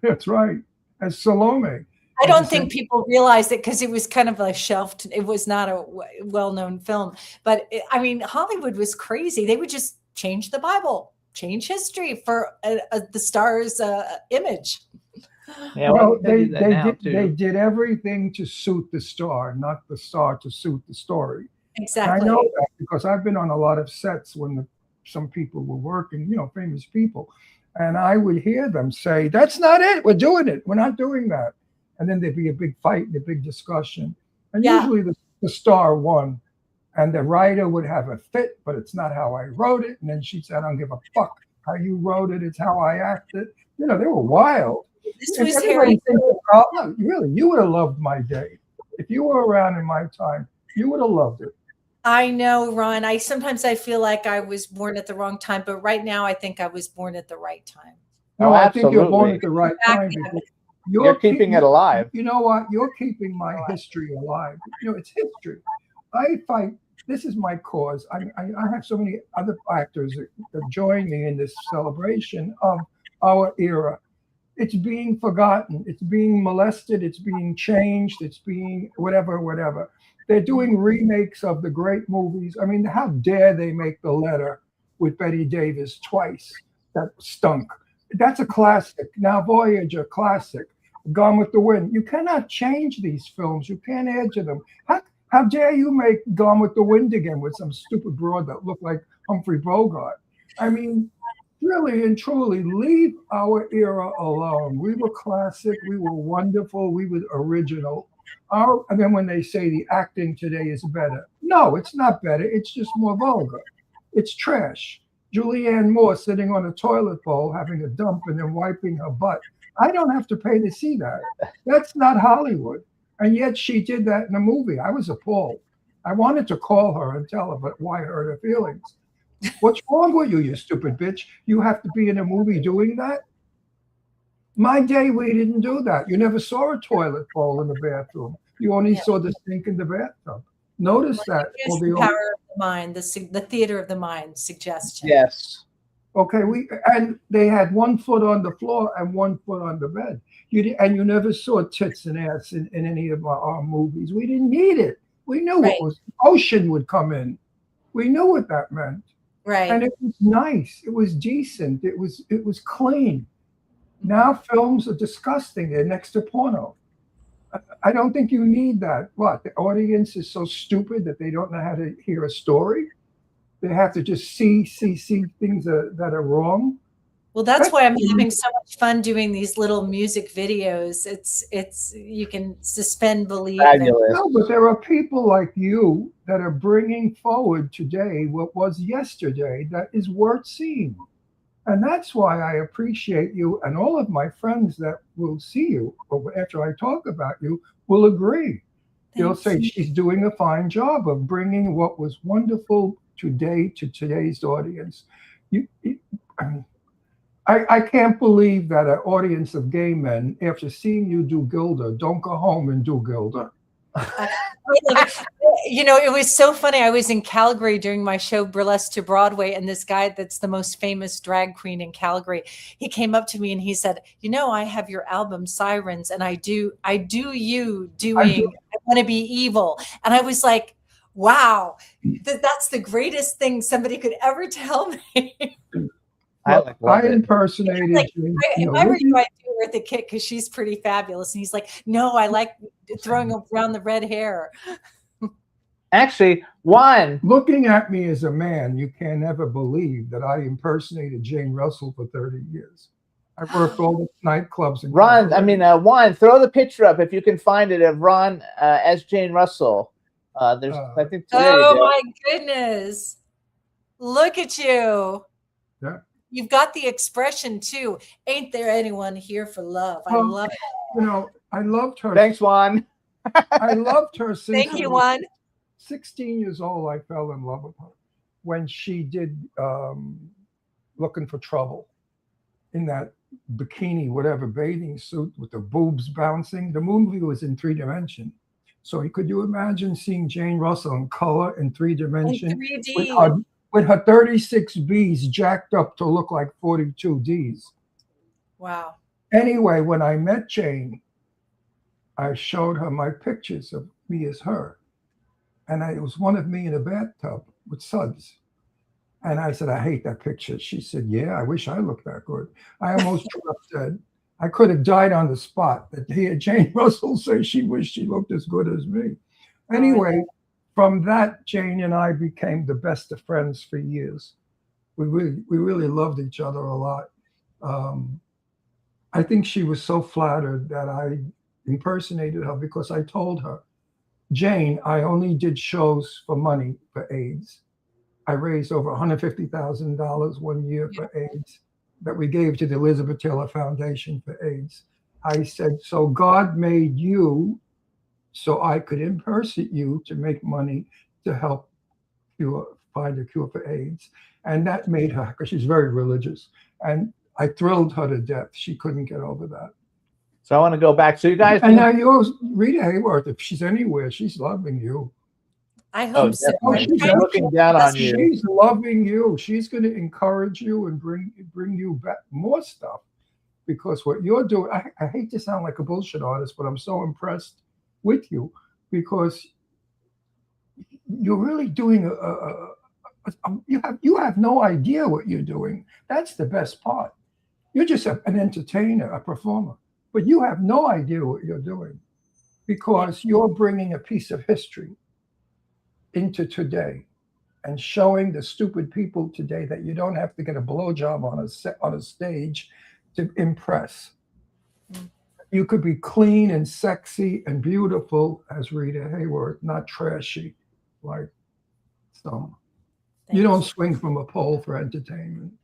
That's right. As Salome. I don't think people realized it because it was kind of a shelved. It was not a well-known film. But Hollywood was crazy. They would just change the Bible, change history for the star's image. Yeah, well, they did everything to suit the star, not the star to suit the story. Exactly. And I know that because I've been on a lot of sets when some people were working, famous people. And I would hear them say, "That's not it. We're doing it. We're not doing that." And then there'd be a big fight and a big discussion. And usually the star won. And the writer would have a fit, but it's not how I wrote it. And then she'd say, "I don't give a fuck how you wrote it. It's how I acted." They were wild. This was Harry. Really, you would have loved My Day. If you were around in my time, you would have loved it. I know, Ron. Sometimes I feel like I was born at the wrong time, but right now I think I was born at the right time. No, I think you're born at the right time. You're keeping it alive. You know what? You're keeping my history alive. It's history. I fight. This is my cause. I have so many other actors that join me in this celebration of our era. It's being forgotten. It's being molested. It's being changed. It's being whatever. They're doing remakes of the great movies. I mean, how dare they make The Letter with Bette Davis twice? That stunk. That's a classic. Now Voyager, classic. Gone with the Wind. You cannot change these films. You can't add to them. How dare you make Gone with the Wind again with some stupid broad that looked like Humphrey Bogart? I mean, really and truly, leave our era alone. We were classic. We were wonderful. We were original. And then when they say the acting today is better, no, it's not better. It's just more vulgar. It's trash. Julianne Moore sitting on a toilet bowl having a dump and then wiping her butt. I don't have to pay to see that. That's not Hollywood. And yet she did that in a movie. I was appalled. I wanted to call her and tell her, but why hurt her feelings? What's wrong with you, you stupid bitch? You have to be in a movie doing that? My Day, we didn't do that. You never saw a toilet bowl in the bathroom. You only saw the sink in the bathtub. Notice that. The power of the mind, the theater of the mind suggestion. Yes. Okay, and they had 1 foot on the floor and 1 foot on the bed. You never saw tits and ass in any of our movies. We didn't need it. We knew what was ocean would come in. We knew what that meant. Right. And it was nice. It was decent. It was clean. Now films are disgusting. They're next to porno. I don't think you need that. What? The audience is so stupid that they don't know how to hear a story. They have to just see things that are wrong. Well, that's why I'm having so much fun doing these little music videos. It's you can suspend belief. No, but there are people like you that are bringing forward today what was yesterday that is worth seeing. And that's why I appreciate you, and all of my friends that will see you after I talk about you will agree. They'll say she's doing a fine job of bringing what was wonderful today to today's audience. I can't believe that an audience of gay men, after seeing you do Gilda, don't go home and do Gilda. It was so funny. I was in Calgary during my show Burlesque to Broadway, and this guy that's the most famous drag queen in Calgary, he came up to me and he said, I have your album Sirens, and I do you doing I Want to Be Evil. And I was like, wow, that's the greatest thing somebody could ever tell me. I I impersonated Like, Jane. if No, I were looking- you, I'd do Eartha Kitt because she's pretty fabulous. And he's like, no, I like throwing around the red hair. Actually, Juan, Looking at me as a man, you can never believe that I impersonated Jane Russell for 30 years. I worked all the nightclubs. And Juan, throw the picture up if you can find it of Ron as Jane Russell. There's, I think. There you Oh go. my goodness. Look at you. Yeah. You've got the expression too. Ain't there anyone here for love? I Well, love it. You know, I loved her. Thanks, Juan. I loved her since Thank you, I was Juan. 16 years old. I fell in love with her when she did Looking for Trouble in that bikini, whatever, bathing suit with the boobs bouncing. The movie was in 3 dimension. So could you imagine seeing Jane Russell in color in 3 dimension 3D. with her 36 Bs jacked up to look like 42 Ds? Wow. Anyway, when I met Jane, I showed her my pictures of me as her. And it was one of me in a bathtub with suds. And I said, I hate that picture. She said, yeah, I wish I looked that good. I almost dropped dead. I could have died on the spot. That hear Jane Russell say she wished she looked as good as me. Anyway, from that, Jane and I became the best of friends for years. We really loved each other a lot. I think she was so flattered that I impersonated her because I told her, Jane, I only did shows for money for AIDS. I raised over $150,000 one year for AIDS that we gave to the Elizabeth Taylor Foundation for AIDS. I said, so God made you so I could impersonate you to make money to help find a cure for AIDS. And that made her, because she's very religious. And I thrilled her to death. She couldn't get over that. So I want to go back. So you guys. And now yours, Rita Hayworth, if she's anywhere, she's loving you. I hope so. Definitely. She's looking down on you. She's loving you. She's going to encourage you and bring you back more stuff, because what you're doing, I hate to sound like a bullshit artist, but I'm so impressed with you because you're really doing you have no idea what you're doing. That's the best part. You're just an entertainer, a performer, but you have no idea what you're doing because you're bringing a piece of history into today and showing the stupid people today that you don't have to get a blowjob on a stage to impress. You could be clean and sexy and beautiful as Rita Hayworth, not trashy like some. You don't swing from a pole for entertainment.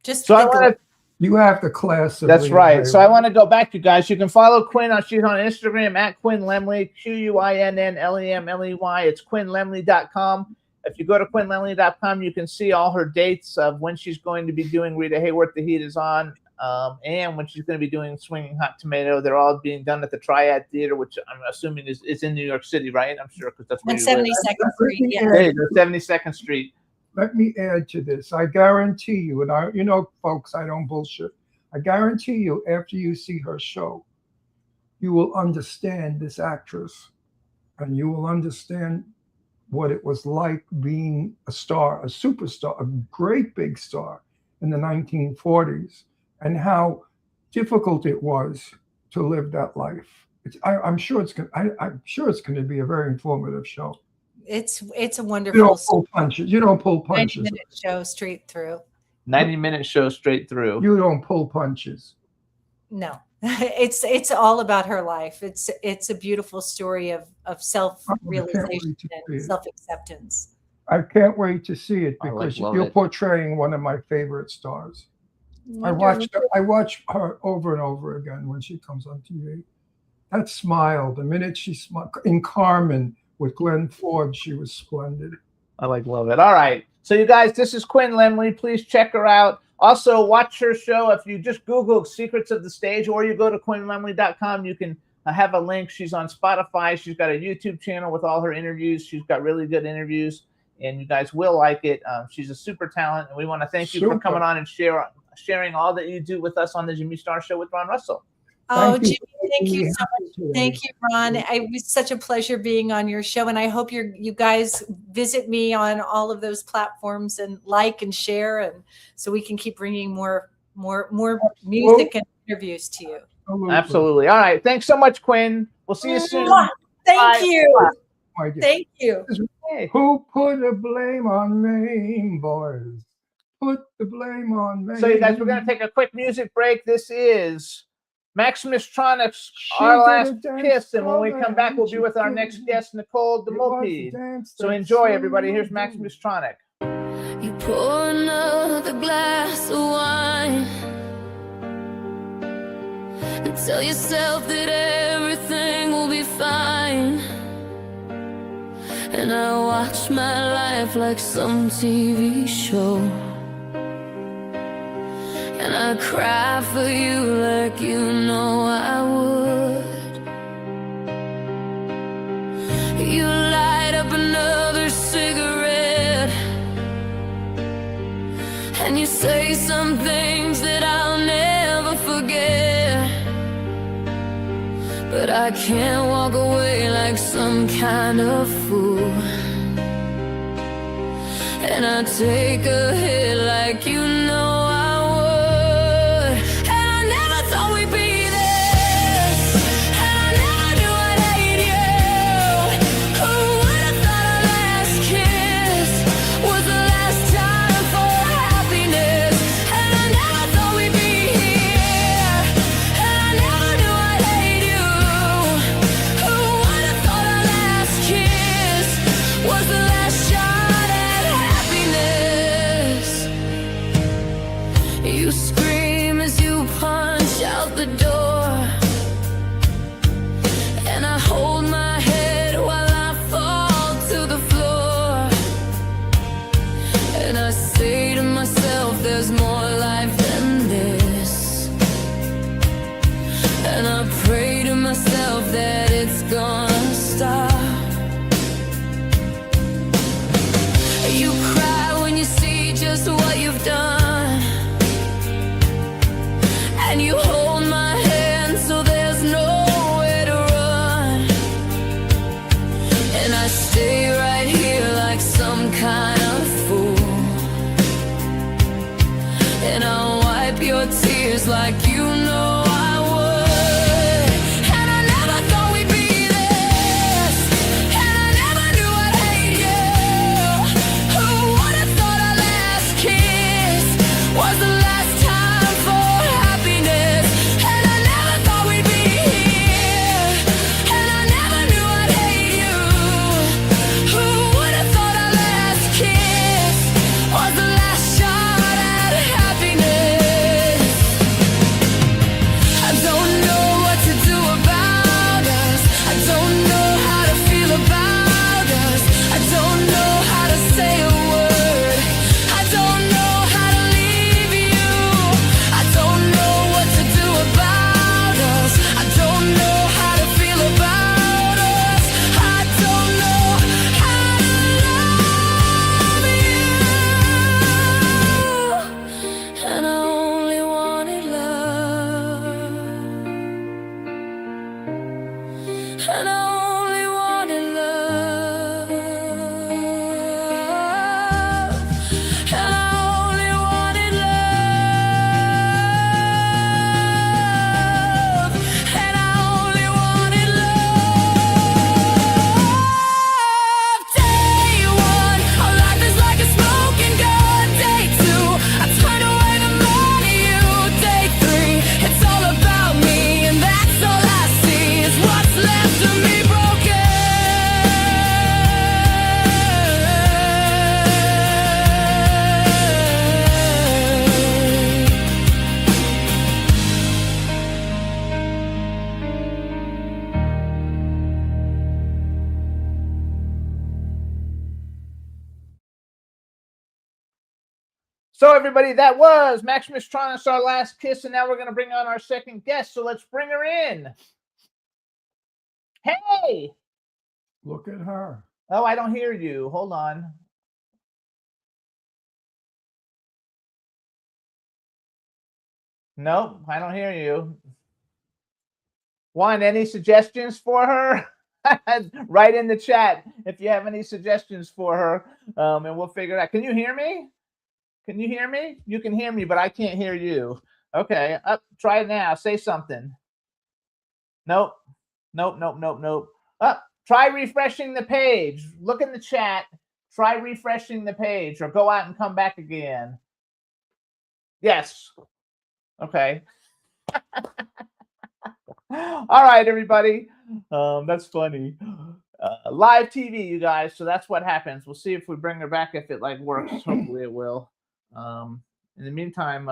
Just So I want to. You have the class. That's right. So I want to go back, you guys. You can follow Quinn. She's on Instagram at Quinn Lemley, QUINNLEMLEY. It's QuinnLemley.com. If you go to QuinnLemley.com, you can see all her dates of when she's going to be doing Rita Hayworth, The Heat Is On, and when she's going to be doing Swinging Hot Tomato. They're all being done at the Triad Theater, which I'm assuming is in New York City, right? I'm sure because that's where on you live. 72nd Street. Yeah. There you go, 72nd Street. Let me add to this. I guarantee you, and folks, I don't bullshit. I guarantee you, after you see her show, you will understand this actress, and you will understand what it was like being a star, a superstar, a great big star in the 1940s, and how difficult it was to live that life. I'm sure it's going to be a very informative show. It's a You wonderful don't pull punches. You don't pull 90 punches. minute show straight through. 90-minute show straight through. You don't pull punches. No, it's all about her life. It's a beautiful story of self-realization and self-acceptance. I can't wait to see it I because love you're it. portraying one of my favorite stars. I watch her over and over again when she comes on TV. That smile, the minute she smiled in Carmen with Glenn Ford, she was splendid. I love it. All right. So you guys, this is Quinn Lemley. Please check her out. Also, watch her show. If you just Google Secrets of the Stage or you go to QuinnLemley.com, you can have a link. She's on Spotify. She's got a YouTube channel with all her interviews. She's got really good interviews, and you guys will like it. She's a super talent, and we want to thank you for coming on and sharing all that you do with us on the Jimmy Star Show with Ron Russell. Oh, Thank you Jimmy, for thank making you me so happy much. today. Thank you, Ron. It was such a pleasure being on your show, and I hope you guys visit me on all of those platforms and like and share, and so we can keep bringing more music and interviews to you. Absolutely. All right. Thanks so much, Quinn. We'll see you soon. Thank Bye. you. My dear. Thank you. Who put the blame on Maine, boys? Put the blame on Maine. So, you guys, we're going to take a quick music break. This is Maximus Tronic's Our Last Kiss. And when we come back, we'll be with our next guest, Nicole DeMolpide. So enjoy, everybody. Here's Maximus Tronic. You pour another glass of wine and tell yourself that everything will be fine. And I watch my life like some TV show, and I cry for you like you know I would. You light up another cigarette, and you say some things that I'll never forget. But I can't walk away like some kind of fool, and I take a hit like you know I would. And I never thought we'd be this, and I never knew I'd hate you. Who would have thought our last kiss was the last time for happiness? And I never thought we'd be here, and I never knew I'd hate you. Who would have thought our last kiss was the last shot at happiness? You scream as you punch out the door, and I hold my head while I fall to the floor, and I say to myself, there's more life than this, and I pray to myself that it's gonna stop. You cry when you see just what you've done, and you hold my hand so there's nowhere to run, and I stay right here like some kind of fool, and I'll wipe your tears like you know I would. And I never thought we'd be this, and I never knew I'd hate you. Who would have thought our last kiss was the last time for happiness? And I never thought we'd be here, and I never knew I'd hate you. Who would have thought our last kiss was the last shot at happiness? I don't know what to do about us. I don't know how to feel about us. I don't know how to say a word. I don't know how to leave you. I don't know what to do about us. I don't know how to feel about us. I don't know how to love you. And I only wanted love. And I only wanted love. And I only wanted love. And I only wanted love. Day one, our life is like a smoking gun. Day two, I turn away the money you. Day three, it's all about me, and that's all I see is what's left of me broken. So, everybody, that was Maximus Tronic's Our Last Kiss. And now we're going to bring on our second guest. So let's bring her in. Hey. Look at her. Oh, I don't hear you. Hold on. Nope, I don't hear you. Juan, any suggestions for her? Write in the chat if you have any suggestions for her, and we'll figure it out. Can you hear me? Can you hear me? You can hear me, but I can't hear you. Okay, up. Try it now. Say something. Nope. Up. Try refreshing the page. Look in the chat. Try refreshing the page, or go out and come back again. Yes. Okay. All right, everybody. That's funny. Live TV, you guys. So that's what happens. We'll see if we bring her back, if it works. Hopefully it will. In the meantime,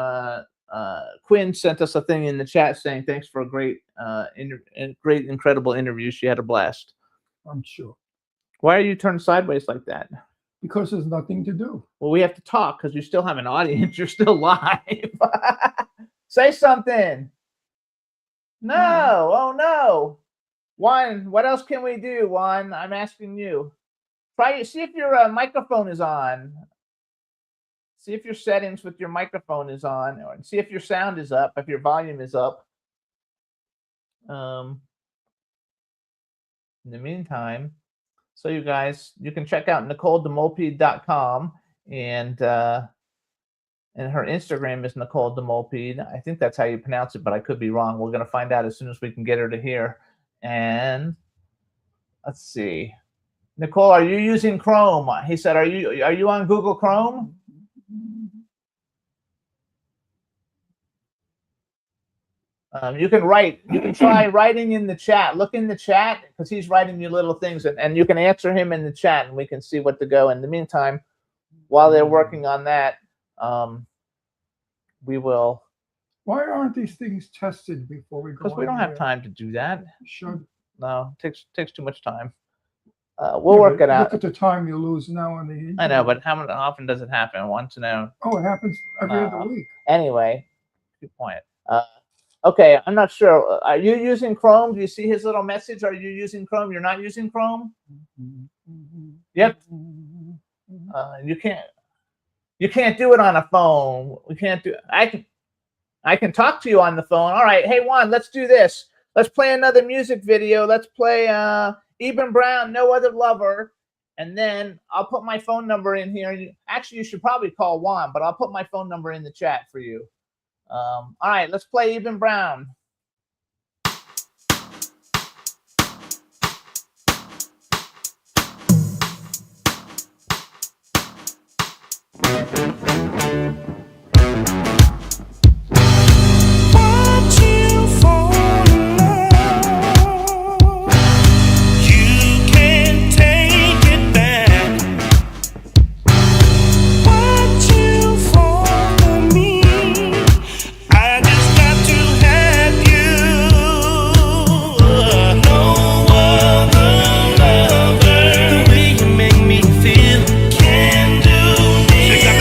Quinn sent us a thing in the chat saying thanks for a great, incredible interview. She had a blast. I'm sure. Why are you turned sideways like that? Because there's nothing to do. Well, we have to talk because you still have an audience. You're still live. Say something. No. Oh, no. Juan, what else can we do, Juan? I'm asking you. See if your microphone is on. See if your settings with your microphone is on. Or see if your sound is up, if your volume is up. In the meantime, so you guys, you can check out NicoleDeMolpede.com, and her Instagram is Nicole DeMolpede. I think that's how you pronounce it, but I could be wrong. We're going to find out as soon as we can get her to here. And let's see. Nicole, are you using Chrome? He said, are you on Google Chrome? You can write. You can try writing in the chat. Look in the chat because he's writing you little things, and you can answer him in the chat, and we can see what to go. In the meantime, while they're working on that, we will. Why aren't these things tested before we go? Because we don't have time to do that. Should. No, it takes too much time. We'll work it out. Look at the time you lose now on the internet. I know, but how often does it happen? Once in a. Oh, it happens every other week. Anyway, good point. Okay, I'm not sure. Are you using Chrome? Do you see his little message? Are you using Chrome? You're not using Chrome? Yep. You can't do it on a phone. We can't do. I can talk to you on the phone. All right. Hey, Juan, let's do this. Let's play another music video. Let's play Eben Brown, No Other Lover. And then I'll put my phone number in here. Actually, you should probably call Juan, but I'll put my phone number in the chat for you. All right, let's play Eben Brown.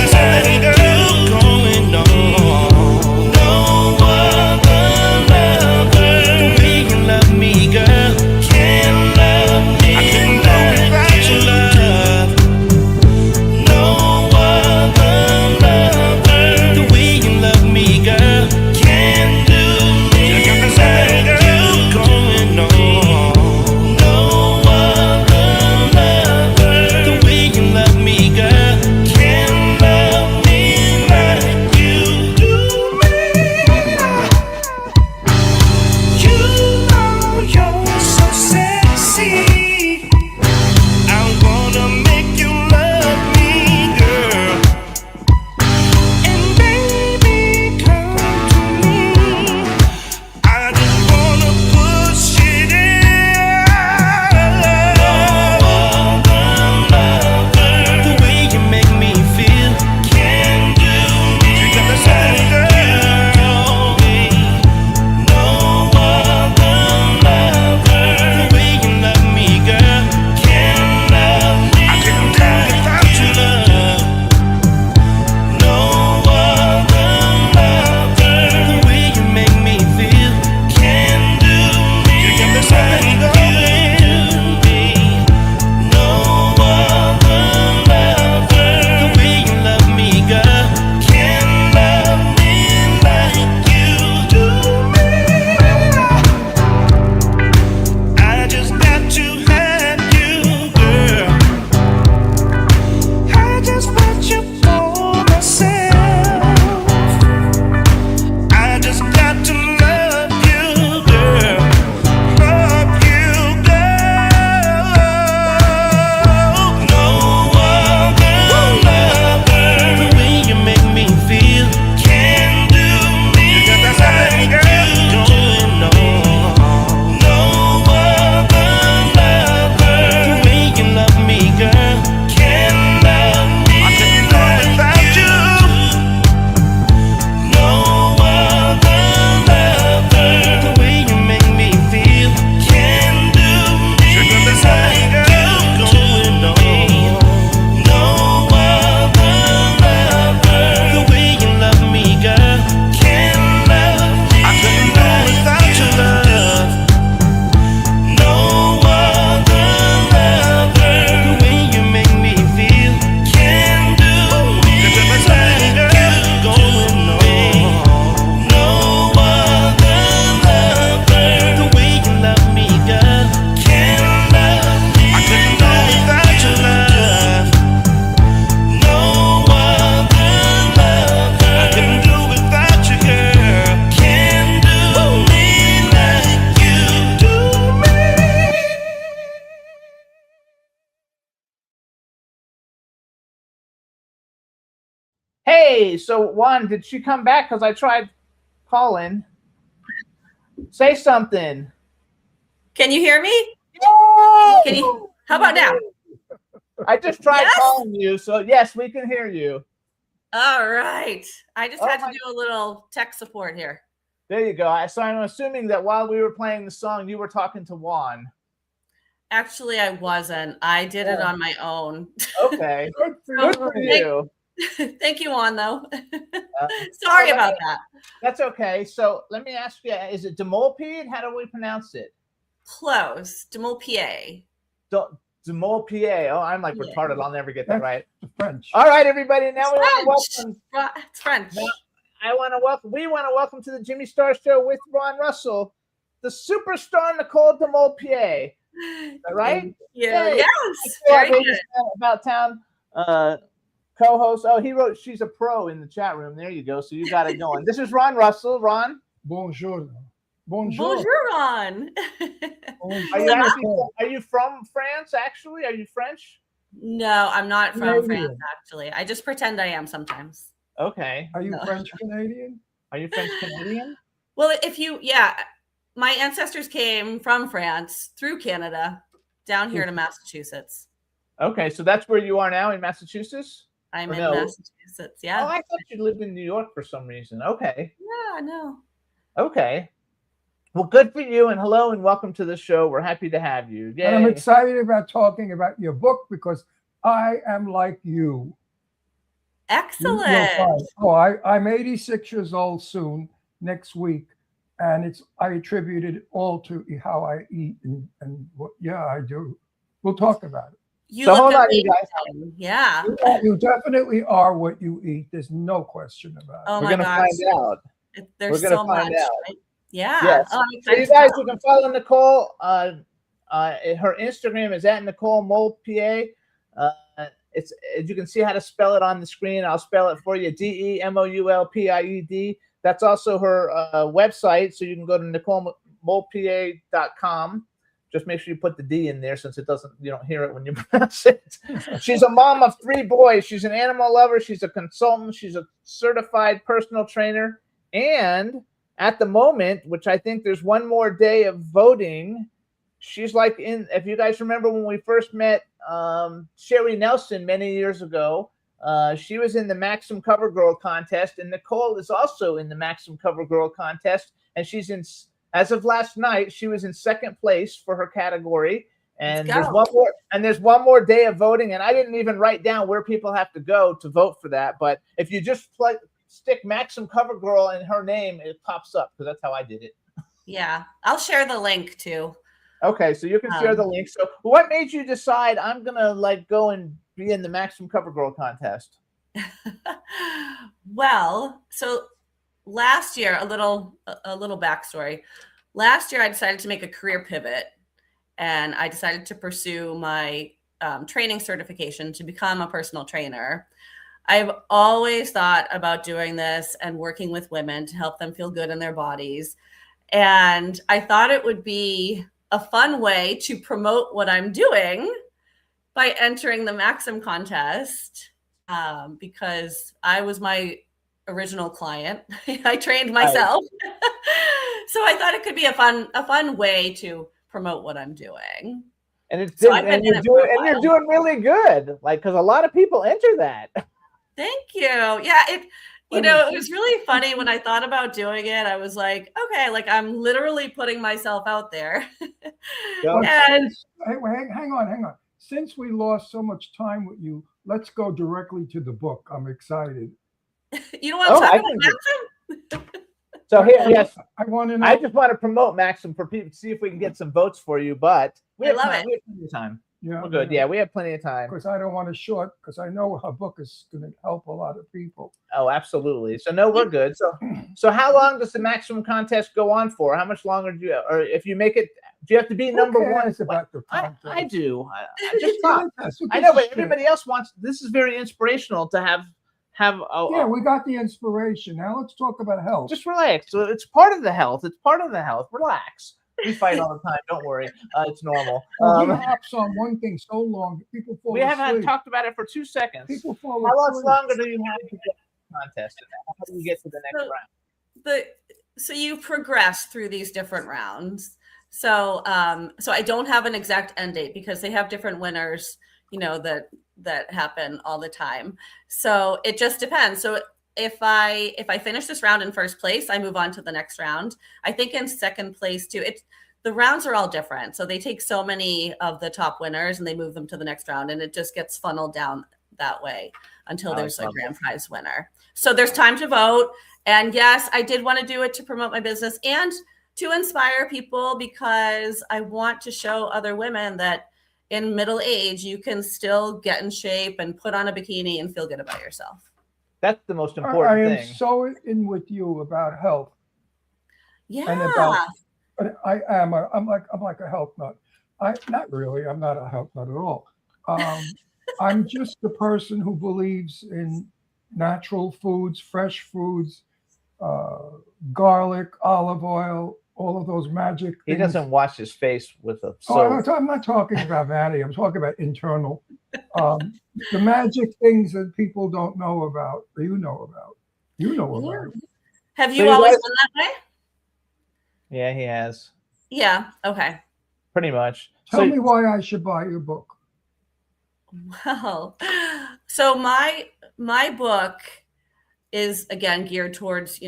Something Hey, so Juan, did she come back? Because I tried calling. Say something. Can you hear me? Can you? How about now? I just tried Yes? calling you, so yes, we can hear you. All right. I just Oh had to my- do a little tech support here. There you go. So I'm assuming that while we were playing the song, you were talking to Juan. Actually, I wasn't. I did it on my own. Okay. Good for Good you. for you. Thank you, Juan, though. Uh, Sorry well, about that. That's okay. So let me ask you, is it Demolpede? How do we pronounce it? Close. Demolpier. Demolpede. Oh, I'm like Yeah. retarded. I'll never get that right. The French. All right, everybody. Now we want French. to welcome. It's French. Now, we want to welcome to the Jimmy Star Show with Ron Russell, the superstar Nicole Demolpede. Is that right? Yeah. Hey, Yes. Yeah, Very Vegas good. About Town co-host. Oh, he wrote she's a pro in the chat room. There you go. So you got it going. This is Ron Russell. Ron, Bonjour. Bonjour. Bonjour, Ron. are you from France? Actually, are you French? No, I'm not from Canadian. France, actually. I just pretend I am sometimes. Okay. Are you No. French Canadian? Are you French Canadian? Well, my ancestors came from France through Canada down here to Massachusetts. Okay, so that's where you are now in Massachusetts. I'm Or in no? Massachusetts. Yeah. Oh, I thought you lived in New York for some reason. Okay. Yeah, no. Okay. Well, good for you, and hello and welcome to the show. We're happy to have you. Yay. And I'm excited about talking about your book because I am like you. You'll Excellent. find. Oh, I'm 86 years old soon, next week, and I attribute it all to how I eat and what. Yeah, I do. We'll talk about it. You So look hold on, you amazing. Yeah. You definitely are what you eat. There's no question about it. Oh We're my gonna gosh. find out. There's We're gonna so find much. out. Yeah. Yes. Oh, I'm So excited you to guys, talk. you can follow Nicole. Her Instagram is at Nicole Molpier. It's you can see how to spell it on the screen. I'll spell it for you: DEMOULPIED. That's also her website, so you can go to NicoleMolpier.com. Just make sure you put the D in there, since you don't hear it when you pronounce it. She's a mom of 3 boys. She's an animal lover. She's a consultant. She's a certified personal trainer, and at the moment, which I think there's one more day of voting, she's like if you guys remember when we first met Sherry Nelson many years ago, she was in the Maxim Cover Girl contest, and Nicole is also in the Maxim Cover Girl contest, and she's as of last night, she was in 2nd place for her category. And Let's there's one more day of voting, and I didn't even write down where people have to go to vote for that. But if you just stick Maxim Cover Girl in her name, it pops up, because that's how I did it. Yeah. I'll share the link too. Okay, so you can share the link. So what made you decide I'm gonna go and be in the Maxim Cover Girl contest? Well, so last year, a little backstory. Last year, I decided to make a career pivot, and I decided to pursue my training certification to become a personal trainer. I've always thought about doing this and working with women to help them feel good in their bodies. And I thought it would be a fun way to promote what I'm doing by entering the Maxim contest, because I was my original client. I trained myself. So I thought it could be a fun way to promote what I'm doing. And you're doing really good. Because a lot of people enter that. Thank you. Yeah, it was really funny when I thought about doing it. I was like, okay, I'm literally putting myself out there. Hang on. Since we lost so much time with you, let's go directly to the book. I'm excited. You know what I'm talking about, Maxim? So here, yes, I want to know. I just want to promote Maxim for people, see if we can get some votes for you. But we have love time. it. We have plenty of time. Yeah, We're good. Yeah, we have plenty of time. Because I don't want to short, because I know her book is going to help a lot of people. Oh, absolutely. So no, we're good. So how long does the Maximum contest go on for? How much longer do you, or if you make it, do you have to be number Who one? cares about the contest? I do. I just thought. Who I gives know, a but shit? everybody else wants. This is very inspirational to have. Yeah, we got the inspiration. Now let's talk about health. Just relax. So it's part of the health. It's part of the health. Relax. We fight all the time. Don't worry. It's normal. We hops on one thing so long that people fall We asleep. haven't talked about it for 2 seconds. People fall How much asleep. longer do you have to get? contest in that? How do we get to the next round? So you progress through these different rounds. So I don't have an exact end date because they have different winners, that happen all the time. So it just depends. So if I finish this round in first place, I move on to the next round. I think in second place too. The rounds are all different. So they take so many of the top winners and they move them to the next round, and it just gets funneled down that way until there's a grand prize winner. So there's time to vote. And yes, I did want to do it to promote my business and to inspire people, because I want to show other women that in middle age, you can still get in shape and put on a bikini and feel good about yourself. That's the most important I thing. am so in with you about health. Yeah. And about, I'm like a health nut. Not really. I'm not a health nut at all. I'm just the person who believes in natural foods, fresh foods, garlic, olive oil, all of those magic things. He doesn't wash his face with a Oh, soap. I'm not talking about vanity. I'm talking about internal. The magic things that people don't know about, you know about. Have you always been that way? Yeah, he has. Yeah. Okay. Pretty much. Tell me why I should buy your book. Well, so my book is again geared towards,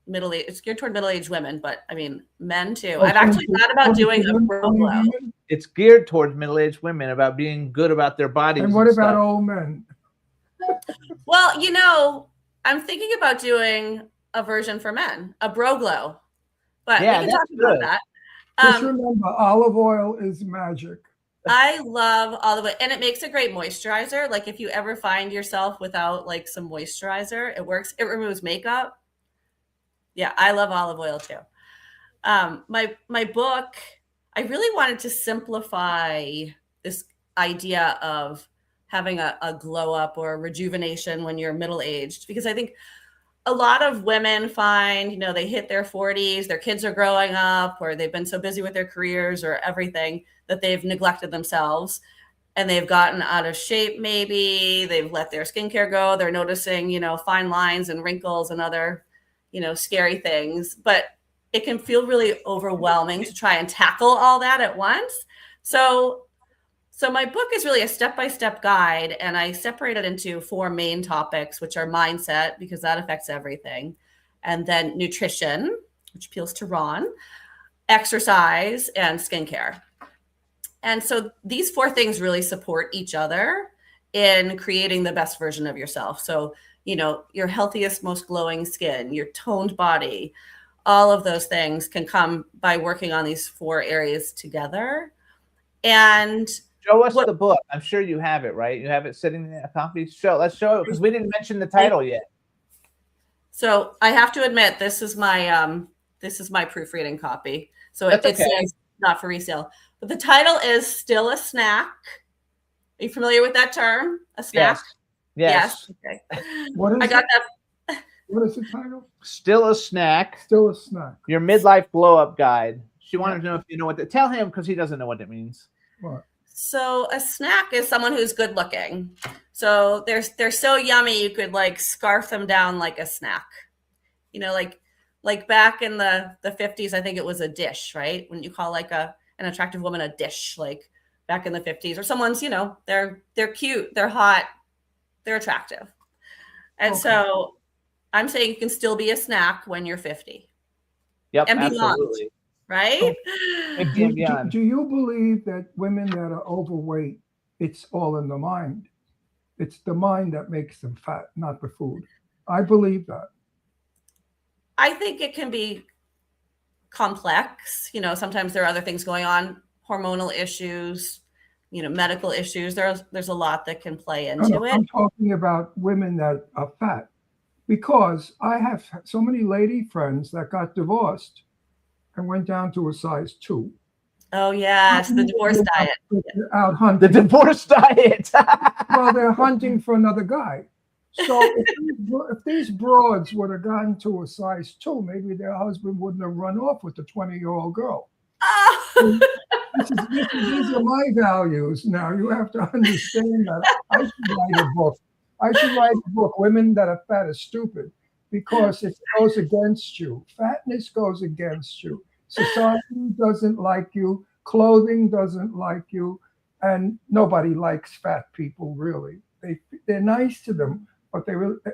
middle age. It's geared toward middle-aged women, but I mean men too. I've actually thought about doing a Bro Glow. It's geared towards middle-aged women about being good about their bodies. And what about old men? Well, I'm thinking about doing a version for men, a Bro Glow. But we can talk about that. Just remember, olive oil is magic. I love olive oil, and it makes a great moisturizer. Like if you ever find yourself without like some moisturizer, it works. It removes makeup. Yeah, I love olive oil too. My book, I really wanted to simplify this idea of having a glow up or a rejuvenation when you're middle-aged, because I think a lot of women find, they hit their 40s, their kids are growing up, or they've been so busy with their careers or everything that they've neglected themselves and they've gotten out of shape. Maybe they've let their skincare go. They're noticing, fine lines and wrinkles and other, scary things, but it can feel really overwhelming to try and tackle all that at once. So my book is really a step-by-step guide, and I separate it into 4 main topics, which are mindset, because that affects everything, and then nutrition, which appeals to Ron, exercise, and skincare. And so these 4 things really support each other in creating the best version of yourself. So, your healthiest, most glowing skin, your toned body, all of those things can come by working on these 4 areas together. And show us the book. I'm sure you have it, right? You have it sitting in a copy. Let's show it, because we didn't mention the title yet. So I have to admit, this is my proofreading copy. So it says not for resale, but the title is Still a Snack. Are you familiar with that term? A snack? Yes. Okay. What is I got that. What is the title? Still a Snack. Still a Snack. Your midlife glow up guide. She wanted to know if you know what tell him, because he doesn't know what it means. What? So a snack is someone who's good looking. So they're so yummy you could like scarf them down like a snack. Like back in the 50s, I think it was a dish, right? When you call like an attractive woman a dish, like back in the 50s, or someone's, they're cute, they're hot, they're attractive. And so I'm saying you can still be a snack when you're 50. Yep, and beyond. absolutely. Right? Do you believe that women that are overweight, it's all in the mind? It's the mind that makes them fat, not the food. I believe that. I think it can be complex. Sometimes there are other things going on, hormonal issues, medical issues. There's a lot that can play into it. I'm talking about women that are fat, because I have so many lady friends that got divorced and went down to a size 2. Oh yes, the divorce diet. Out hunting. The divorce diet. Well, they're hunting for another guy. So if these broads would have gotten to a size 2, maybe their husband wouldn't have run off with the 20-year-old girl. Oh. These are my values. Now you have to understand that I should write a book I should write a book, Women That Are Fat Are Stupid, because it goes against you. Fatness goes against you. Society doesn't like you. Clothing doesn't like you. And nobody likes fat people, really. They're nice to them, but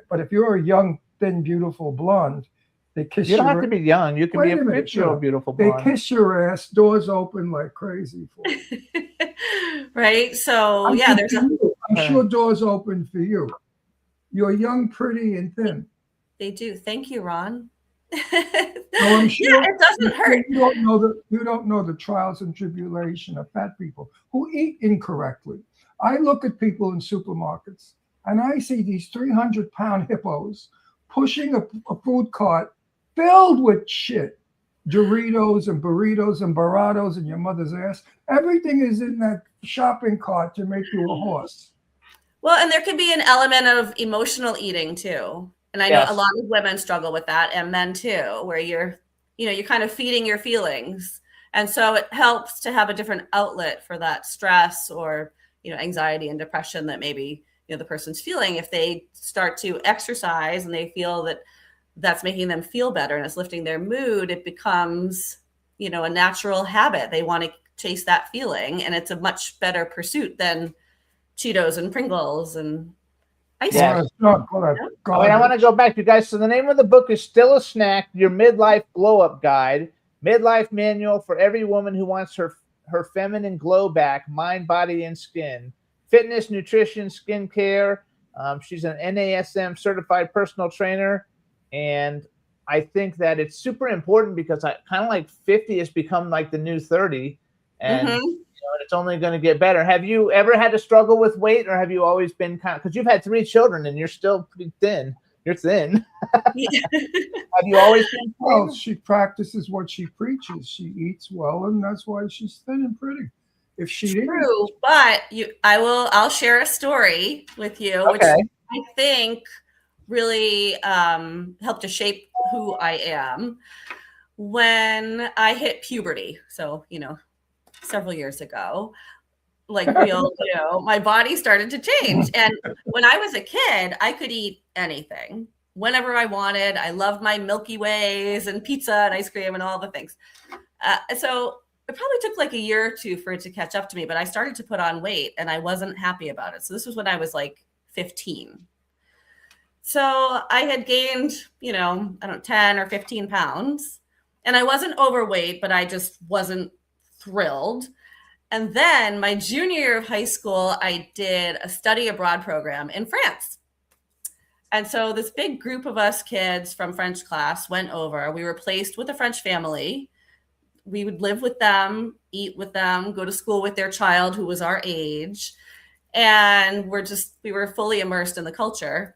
but if you're a young, thin, beautiful blonde, they kiss You your don't have to be young. You can be a minute, 50-year-old beautiful They blonde. kiss your ass, doors open like crazy for you. Right. So yeah, there's a, I'm sure doors open for you. You're young, pretty, and thin. they do. Thank you, Ron. So I'm sure Yeah, it doesn't hurt. You don't know the trials and tribulation of fat people who eat incorrectly. I look at people in supermarkets and I see these 300-pound hippos pushing a food cart filled with shit. Doritos and burritos and Baratos and your mother's ass. Everything is in that shopping cart to make you a horse. Well, and there can be an element of emotional eating too. And I know a lot of women struggle with that, and men too, where you're kind of feeding your feelings. And so it helps to have a different outlet for that stress or, anxiety and depression that maybe, the person's feeling. If they start to exercise and they feel that that's making them feel better and it's lifting their mood, it becomes, a natural habit. They want to chase that feeling, and it's a much better pursuit than Cheetos and Pringles and ice cream. I want to go back, you guys. So the name of the book is Still a Snack, Your Midlife Glow Up Guide, Midlife Manual for Every Woman Who Wants Her Feminine Glow Back, Mind, Body, and Skin. Fitness, nutrition, skincare. She's an NASM certified personal trainer. And I think that it's super important because I kind of like 50 has become like the new 30. And it's only going to get better. Have you ever had to struggle with weight, or have you always been because you've had 3 children and you're still pretty thin. You're thin. Have you always been thin? Well, she practices what she preaches. She eats well, and that's why she's thin and pretty. If she didn't, true, but I'll share a story with you, which I think really helped to shape who I am when I hit puberty. So, several years ago, like we all do, my body started to change. And when I was a kid, I could eat anything whenever I wanted. I loved my Milky Ways and pizza and ice cream and all the things. So it probably took like a year or two for it to catch up to me, but I started to put on weight and I wasn't happy about it. So this was when I was like 15. So I had gained, 10 or 15 pounds, and I wasn't overweight, but I just wasn't thrilled. And then my junior year of high school, I did a study abroad program in France. And so this big group of us kids from French class went over. We were placed with a French family. We would live with them, eat with them, go to school with their child who was our age. And we were fully immersed in the culture.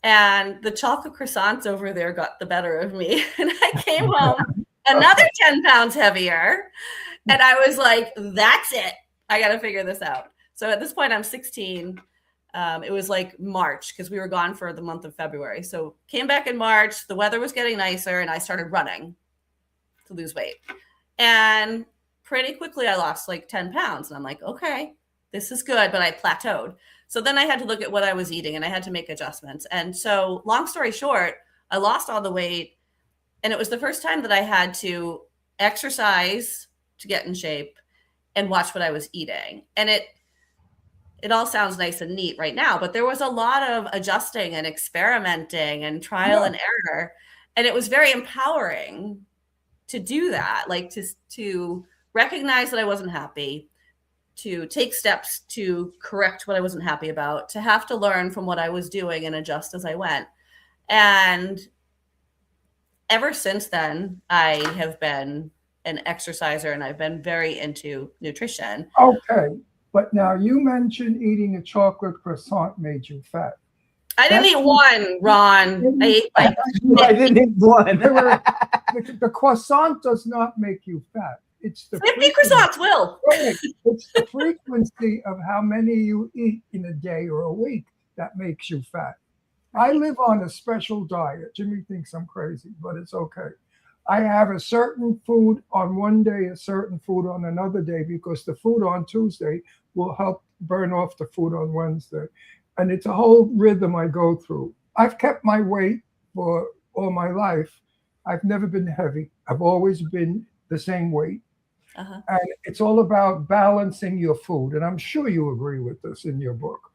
And the chocolate croissants over there got the better of me. And I came home another 10 pounds heavier. And I was like, that's it. I got to figure this out. So at this point, I'm 16. It was like March because we were gone for the month of February. So came back in March. The weather was getting nicer and I started running to lose weight. And pretty quickly, I lost like 10 pounds. And I'm like, okay, this is good. But I plateaued. So then I had to look at what I was eating and I had to make adjustments. And so long story short, I lost all the weight. And it was the first time that I had to exercise to get in shape and watch what I was eating. And it all sounds nice and neat right now, but there was a lot of adjusting and experimenting and trial and error. And it was very empowering to do that, like to recognize that I wasn't happy, to take steps to correct what I wasn't happy about, to have to learn from what I was doing and adjust as I went. And ever since then, I have been an exerciser and I've been very into nutrition. Okay. But now you mentioned eating a chocolate croissant made you fat. I didn't eat one, Ron. I ate like I didn't eat one. The croissant does not make you fat. It's the 50 croissants will. It's the frequency of how many you eat in a day or a week that makes you fat. I live on a special diet. Jimmy thinks I'm crazy, but it's okay. I have a certain food on one day, a certain food on another day, because the food on Tuesday will help burn off the food on Wednesday. and it's a whole rhythm I go through. I've kept my weight for all my life. I've never been heavy. I've always been the same weight. And it's all about balancing your food. And I'm sure you agree with this in your book,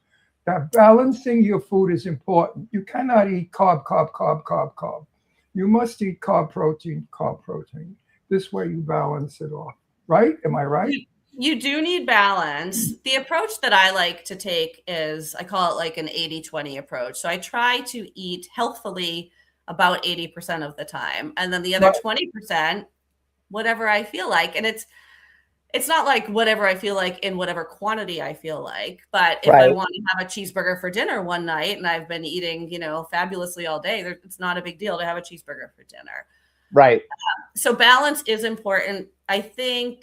that balancing your food is important. You cannot eat carb, carb, carb, carb, carb. You must eat carb, protein, carb, protein. This way you balance it off, right? Am I right? You do need balance. The approach that I like to take is, I call it like an 80-20 approach. So I try to eat healthfully about 80% of the time. And then the other 20%, whatever I feel like. And it's not like whatever I feel like in whatever quantity I feel like. But if I want to have a cheeseburger for dinner one night and I've been eating, fabulously all day, it's not a big deal to have a cheeseburger for dinner. Right. So balance is important. I think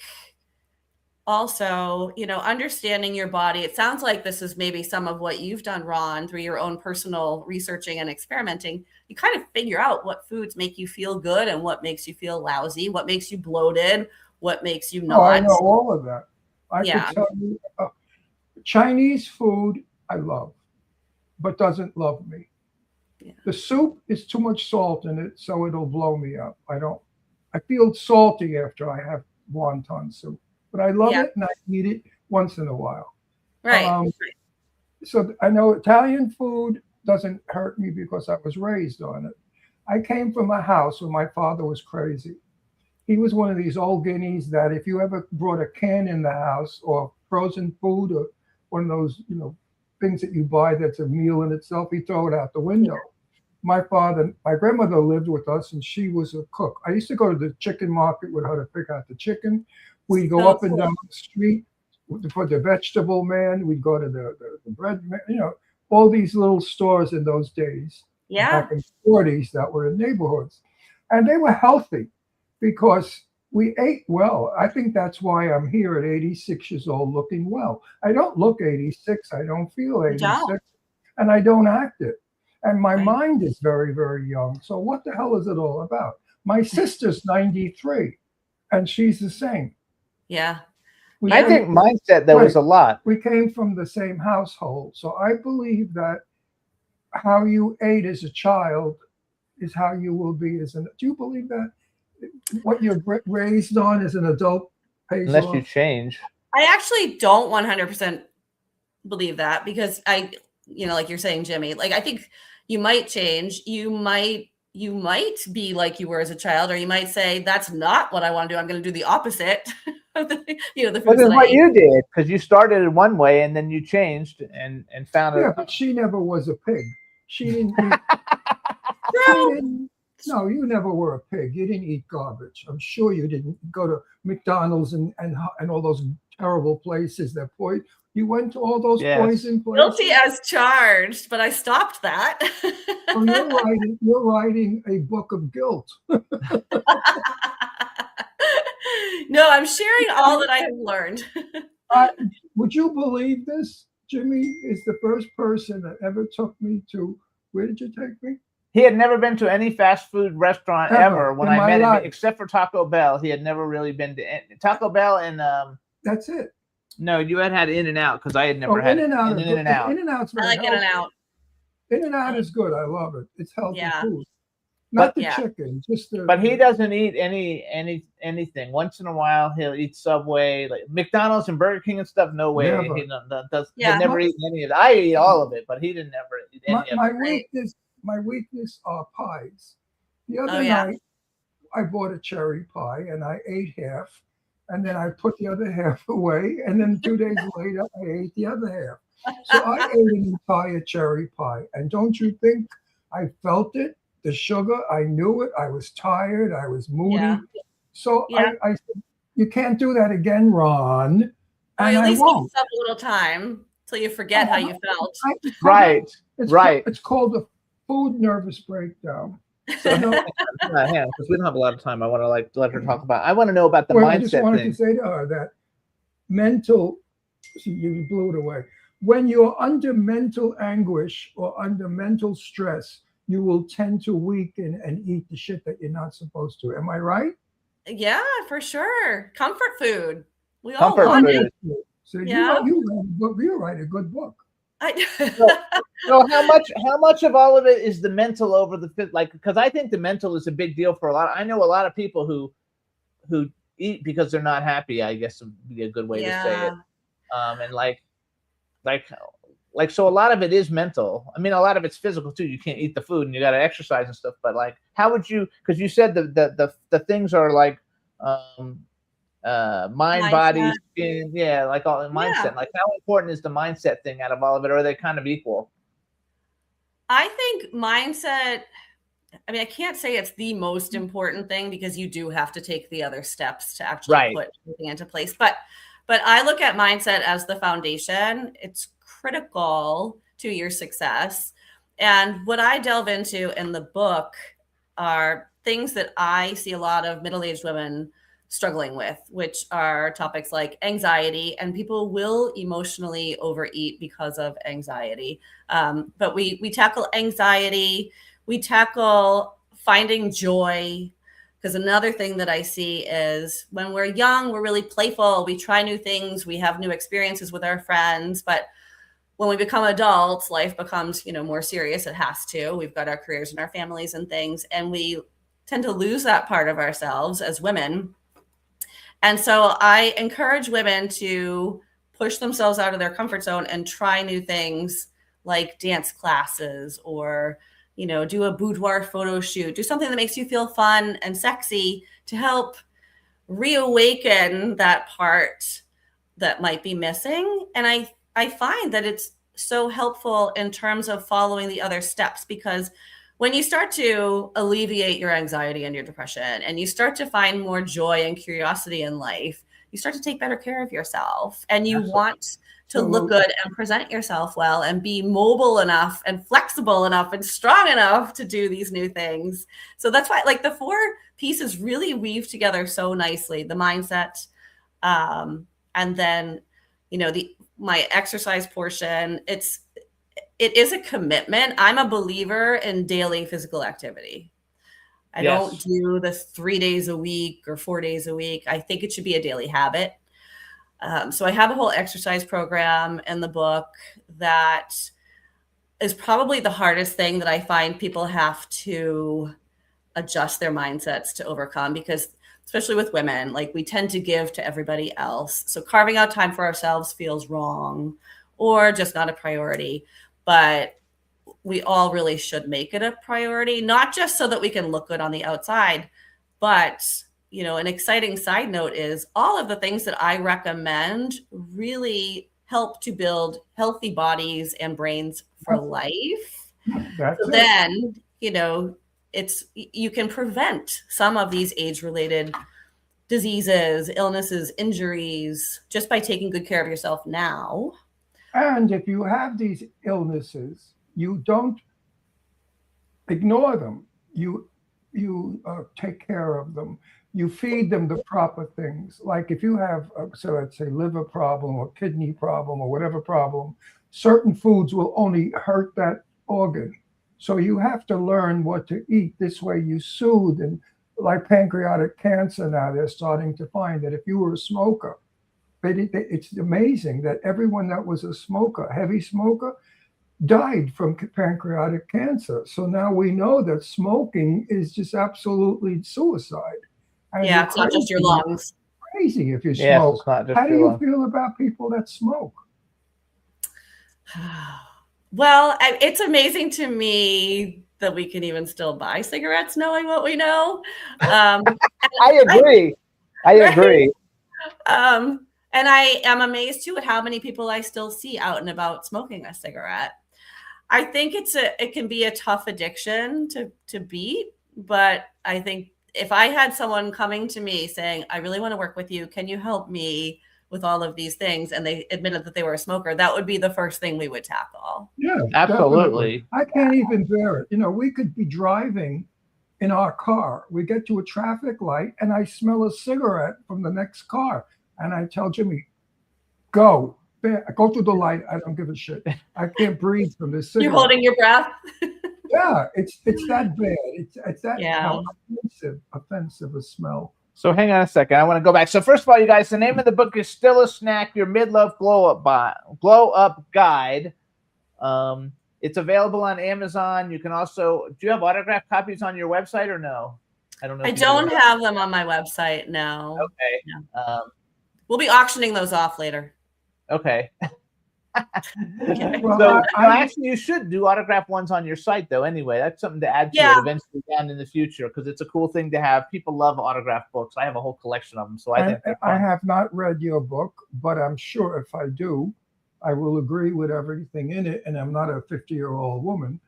also, understanding your body. It sounds like this is maybe some of what you've done, Ron, through your own personal researching and experimenting. You kind of figure out what foods make you feel good and what makes you feel lousy, what makes you bloated, what makes you not. Oh, I know all of that. I could tell you, Chinese food I love, but doesn't love me. Yeah. The soup is too much salt in it, so it'll blow me up. I feel salty after I have wonton soup. But I love it, and I eat it once in a while. Right. So I know Italian food doesn't hurt me because I was raised on it. I came from a house where my father was crazy. He was one of these old guineas that if you ever brought a can in the house or frozen food or one of those, things that you buy that's a meal in itself, he'd throw it out the window. My grandmother lived with us, and she was a cook. I used to go to the chicken market with her to pick out the chicken. We'd go up and down the street for the vegetable man. We'd go to the bread man, all these little stores in those days. Back in the 40s that were in neighborhoods. And they were healthy because we ate well. I think that's why I'm here at 86 years old looking well. I don't look 86. I don't feel 86. And I don't act it. And my mind is very, very young. So what the hell is it all about? My sister's 93 and she's the same. Yeah. I think mindset, there was a lot. We came from the same household. So I believe that how you ate as a child is how you will be as an. Do you believe that? What you're raised on as an adult pays Unless off? you change. I actually don't 100% believe that because like you're saying, Jimmy, like I think you might change. You might be like you were as a child, or you might say, that's not what I want to do. I'm going to do the opposite. The foods Well, that's what I you did, because you started in one way and then you changed and found it. Yeah, but she never was a pig. She didn't eat. No, you never were a pig. You didn't eat garbage. I'm sure you didn't go to McDonald's and all those terrible places that you went to all those poison places. Guilty as charged, but I stopped that. Well, you're writing a book of guilt. No, I'm sharing all that I have learned. Would you believe this? Jimmy is the first person that ever took me to, where did you take me? He had never been to any fast food restaurant ever when I met him, except for Taco Bell. He had never really been to Taco Bell and that's it. No, you had In-N-Out because I had never had In-N-Out. In-N-Out. In-N-Out's I like In-N-Out. In-N-Out is good. I love it. It's healthy food. Not the chicken, just the. But he doesn't eat anything. Once in a while, he'll eat Subway, like McDonald's and Burger King and stuff. No way. Never. He never eaten any of it. I eat all of it, but he didn't ever eat any of it. My weakness are pies. The other night, I bought a cherry pie and I ate half, and then I put the other half away, and then 2 days later, I ate the other half. So I ate an entire cherry pie, and don't you think I felt it? The sugar, I knew it. I was tired. I was moody. Yeah. So I said, you can't do that again, Ron. Well, and at least I won't. give yourself a little time till you forget how you felt. Right. It's called the food nervous breakdown. So hang on, because we don't have a lot of time. I want to let her talk about. I want to know about the mindset I just wanted thing. to say to her that mental. You blew it away. When you're under mental anguish or under mental stress, you will tend to weaken and eat the shit that you're not supposed to. Am I right? Yeah, for sure. Comfort food. We Comfort all want food. it. So you write a good book. So how much of all of it is the mental over the fit? Like, because I think the mental is a big deal for a lot. I know a lot of people who eat because they're not happy, I guess would be a good way to say it. And like so a lot of it is mental. I mean, a lot of it's physical too. You can't eat the food and you got to exercise and stuff. But like, how would you? Because you said the things are like mind, body, skin, like all the mindset. Like, how important is the mindset thing out of all of it, or are they kind of equal? I think mindset, I mean, I can't say it's the most important thing because you do have to take the other steps to actually put everything into place. But I look at mindset as the foundation. It's critical to your success. And what I delve into in the book are things that I see a lot of middle-aged women struggling with, which are topics like anxiety, and people will emotionally overeat because of anxiety. But we tackle anxiety, we tackle finding joy, because another thing that I see is when we're young, we're really playful, we try new things, we have new experiences with our friends, but when we become adults, life becomes, more serious. It has to. We've got our careers and our families and things, and we tend to lose that part of ourselves as women. And so I encourage women to push themselves out of their comfort zone and try new things like dance classes or, do a boudoir photo shoot, do something that makes you feel fun and sexy to help reawaken that part that might be missing. And I find that it's so helpful in terms of following the other steps, because when you start to alleviate your anxiety and your depression and you start to find more joy and curiosity in life, you start to take better care of yourself, and you want to look good and present yourself well and be mobile enough and flexible enough and strong enough to do these new things. So that's why the 4 pieces really weave together so nicely: the mindset, and then, my exercise portion. It is a commitment. I'm a believer in daily physical activity. I don't do the 3 days a week or 4 days a week. I think it should be a daily habit. So I have a whole exercise program in the book that is probably the hardest thing that I find people have to adjust their mindsets to overcome, because especially with women, we tend to give to everybody else. So carving out time for ourselves feels wrong or just not a priority. But we all really should make it a priority, not just so that we can look good on the outside, but, an exciting side note is all of the things that I recommend really help to build healthy bodies and brains for life. So then, you can prevent some of these age-related diseases, illnesses, injuries, just by taking good care of yourself now. And if you have these illnesses, you don't ignore them. You take care of them. You feed them the proper things. Like if you have, let's say, liver problem or kidney problem or whatever problem, certain foods will only hurt that organ. So you have to learn what to eat. This way you soothe. And like pancreatic cancer now, they're starting to find that if you were a smoker, it's amazing that everyone that was a smoker, heavy smoker, died from pancreatic cancer. So now we know that smoking is just absolutely suicide. And it's not just your lungs. Crazy if you smoke. It's not just How do you feel about people that smoke? Well, it's amazing to me that we can even still buy cigarettes knowing what we know. I agree. I agree. And I am amazed too at how many people I still see out and about smoking a cigarette. I think it can be a tough addiction to beat, but I think if I had someone coming to me saying, I really want to work with you, can you help me with all of these things? And they admitted that they were a smoker, that would be the first thing we would tackle. Yeah, absolutely. Definitely. I can't even bear it. We could be driving in our car. We get to a traffic light and I smell a cigarette from the next car. And I tell Jimmy, go through the light. I don't give a shit. I can't breathe from this cigarette. You're holding your breath. Yeah, it's that bad. It's that how offensive a smell. So hang on a second. I want to go back. So first of all, you guys, the name of the book is Still a Snack, Your Midlife Glow Up Guide. It's available on Amazon. You can also, do you have autographed copies on your website or no? I don't know. I if you don't do. have them on my website. No. Okay. No. We'll be auctioning those off later. Okay. Well, So actually, you should do autographed ones on your site, though. Anyway, that's something to add to Yeah. it eventually down in the future, because it's a cool thing to have. People love autographed books. I have a whole collection of them, so I think they're I fun. have not read your book, but I'm sure if I do, I will agree with everything in it. And I'm not a 50-year-old woman.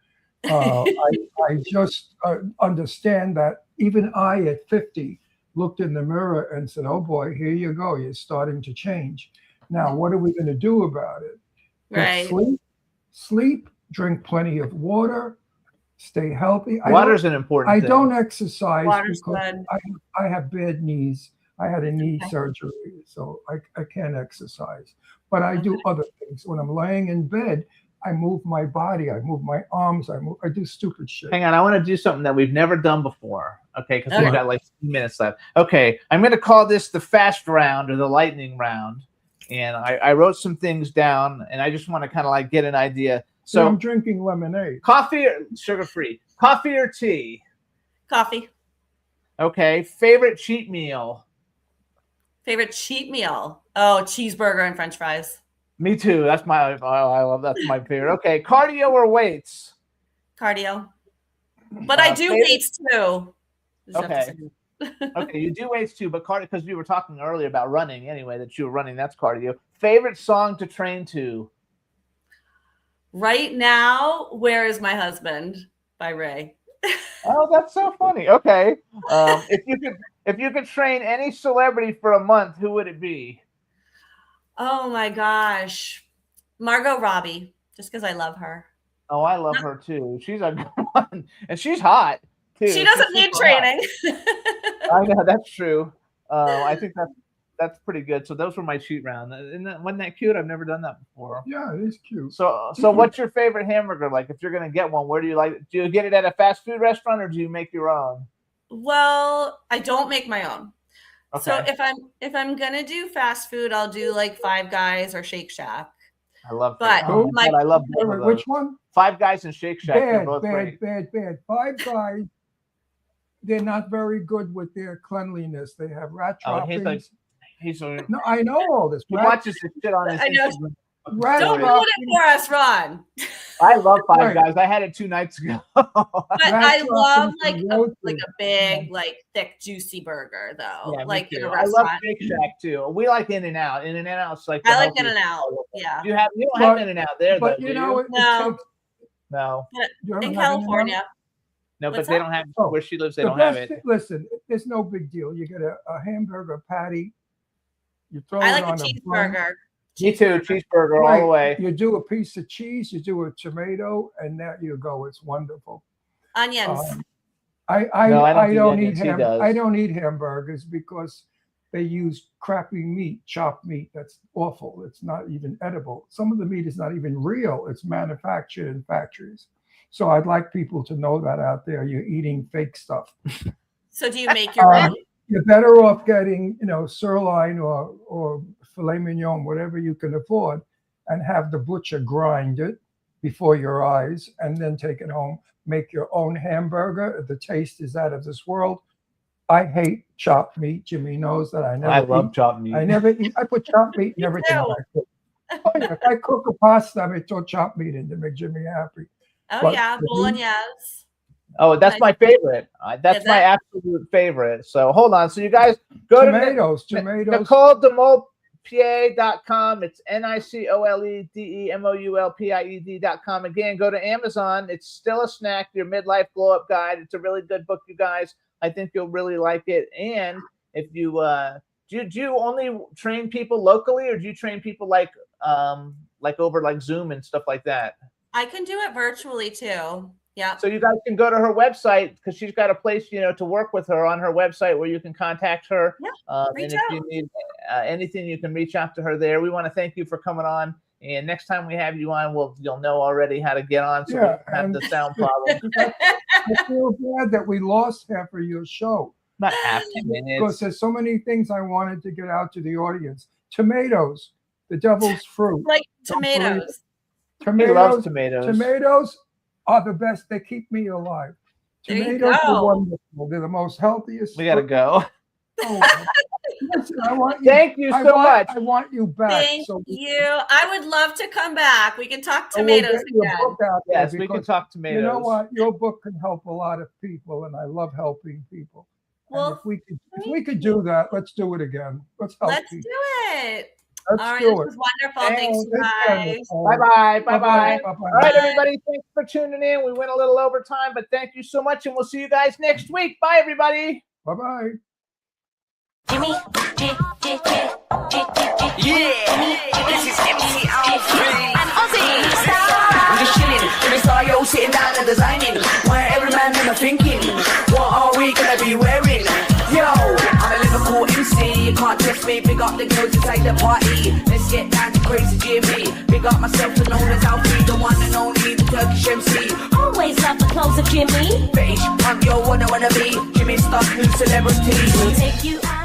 I just understand that even I, at 50, looked in the mirror and said, "Oh boy, here you go. You're starting to change. Now, what are we going to do about it?" Get Right. sleep, drink plenty of water, stay healthy. Water's an important I thing. don't exercise Water's because good. I have bad knees. I had a knee Okay. surgery, so I can't exercise. But I do other things. When I'm laying in bed, I move my body. I move my arms. I do stupid shit. Hang on, I want to do something that we've never done before. Okay, because Okay. we've got like 2 minutes left. Okay, I'm going to call this the fast round or the lightning round. And I wrote some things down, and I just want to kind of like get an idea. So So, I'm drinking lemonade. coffee or sugar-free? Coffee or tea? Coffee. Okay, favorite cheat meal? Favorite cheat meal? Oh, cheeseburger and French fries. Me too. That's my. Oh, I love. That's my favorite. Okay, cardio or weights? Cardio. But I do favorite- weights too. Just have to Okay. say. Okay, you do weights too, but cardio, because we were talking earlier about running. Anyway, that you were running. That's cardio. Favorite song to train to? Right now, Where Is My Husband by Ray. Oh, that's so funny. Okay, if you could train any celebrity for a month, who would it be? Oh my gosh. Margot Robbie, just because I love her. Oh, I love her too. She's a good one, and she's hot too. She doesn't She's need super hot. training. I know that's true. I think that's pretty good. So those were my cheat round. Wasn't that cute? I've never done that before. Yeah, it is cute. So what's your favorite hamburger? Like, if you're gonna get one, where do you like it? Do you get it at a fast food restaurant or do you make your own? Well, I don't make my own. Okay. So if I'm gonna do fast food, I'll do like Five Guys or Shake Shack. I love But that. Oh my my- God, I love Wait, both wait, of which those. one? Five Guys and Shake Shack. They're both great. Bad. Five Guys, they're not very good with their cleanliness. They have rat Oh, droppings. he's a, No, I know all this. he Rat, watches this shit on his I know. Instagram. rat Don't ruin droppings. it for us, Ron. I love Five Right. Guys. I had it 2 nights ago. But Rat I love droppings like and a roasted. big, like thick, juicy burger though. Yeah, me like in too. a I love restaurant. Shake Shack too. We like In-N-Out. In-N-Out's like the I like healthiest. In-N-Out. Yeah. You don't have But- In-N-Out there, But though, you do know, it No. takes. No, You don't In have California. no, but What's they that? don't have Oh, where she lives. They The don't have best it. thing- Listen, there's no big deal. You get a hamburger patty. You throw I it like on a a bun. cheeseburger. Me too. Cheeseburger all Right. the way. You do a piece of cheese, you do a tomato, and there you go. It's wonderful. Onions. No, I don't do don't onions. eat He does. I don't eat hamburgers because they use crappy meat, chopped meat. That's awful. It's not even edible. Some of the meat is not even real. It's manufactured in factories. So I'd like people to know that out there. You're eating fake stuff. So do you make your own? You're better off getting, sirloin or filet mignon, whatever you can afford, and have the butcher grind it before your eyes and then take it home. Make your own hamburger. The taste is out of this world. I hate chopped meat. Jimmy knows that. I never eat. chopped meat. I never eat. I put chopped meat in Me everything too. I cook. Oh, yeah, if I cook a pasta, I may throw chopped meat in to make Jimmy happy. Oh but yeah, the meat- bolognese. Oh, that's my favorite. That's Is my it? absolute favorite. So hold on. So you guys go Tomatoes. to NicoleDeMolpied.com. It's NicoleDeMolpied.com. Again, go to Amazon. It's still a snack. Your midlife glow up guide. It's a really good book, you guys. I think you'll really like it. And if you do you only train people locally, or do you train people like over like Zoom and stuff like that? I can do it virtually too. Yeah. So you guys can go to her website because she's got a place, to work with her on her website where you can contact her. Yeah, And reach if out. you need anything, you can reach out to her there. We want to thank you for coming on. And next time we have you on, you'll know already how to get on, so we Yeah, don't have and- the sound problem. I feel bad that we lost half of your show. Not half a Because minute. there's so many things I wanted to get out to the audience. Tomatoes, the devil's fruit. Like Don't believe tomatoes. loves tomatoes. Tomatoes are the best. They keep me alive. There you Tomatoes go. are wonderful. They're the most healthiest. We gotta go. Oh, listen, I want you. Thank you so much. I want you back. Thank so you. I would love to come back. We can talk I will tomatoes get your again. book out there Yes, we can because talk tomatoes. You know what? Your book can help a lot of people, and I love helping people. Well, And if we could do that, let's do it again. Let's help let's people. do it. Let's All right, do this it. was wonderful. Thanks, you guys. Bye-bye. Bye-bye. Bye-bye. All right, everybody. Thanks for tuning in. We went a little over time, but thank you so much, and we'll see you guys next week. Bye, everybody. Bye-bye. Jimmy, this is MC Alfred and Ozzy. I'm just chilling, Jimmy Star, yo, sitting down and designing. Where every man in the thinking, what are we gonna be wearing? Yo, I'm a Liverpool MC, you can't test me. Big up the girls inside the party. Let's get down to crazy Jimmy. Big up myself and known as Alfie, the one and only, the Turkish MC. Always love the clothes of Jimmy. Bitch, I'm your one I wanna be. Jimmy Star, new celebrity. We'll take you out.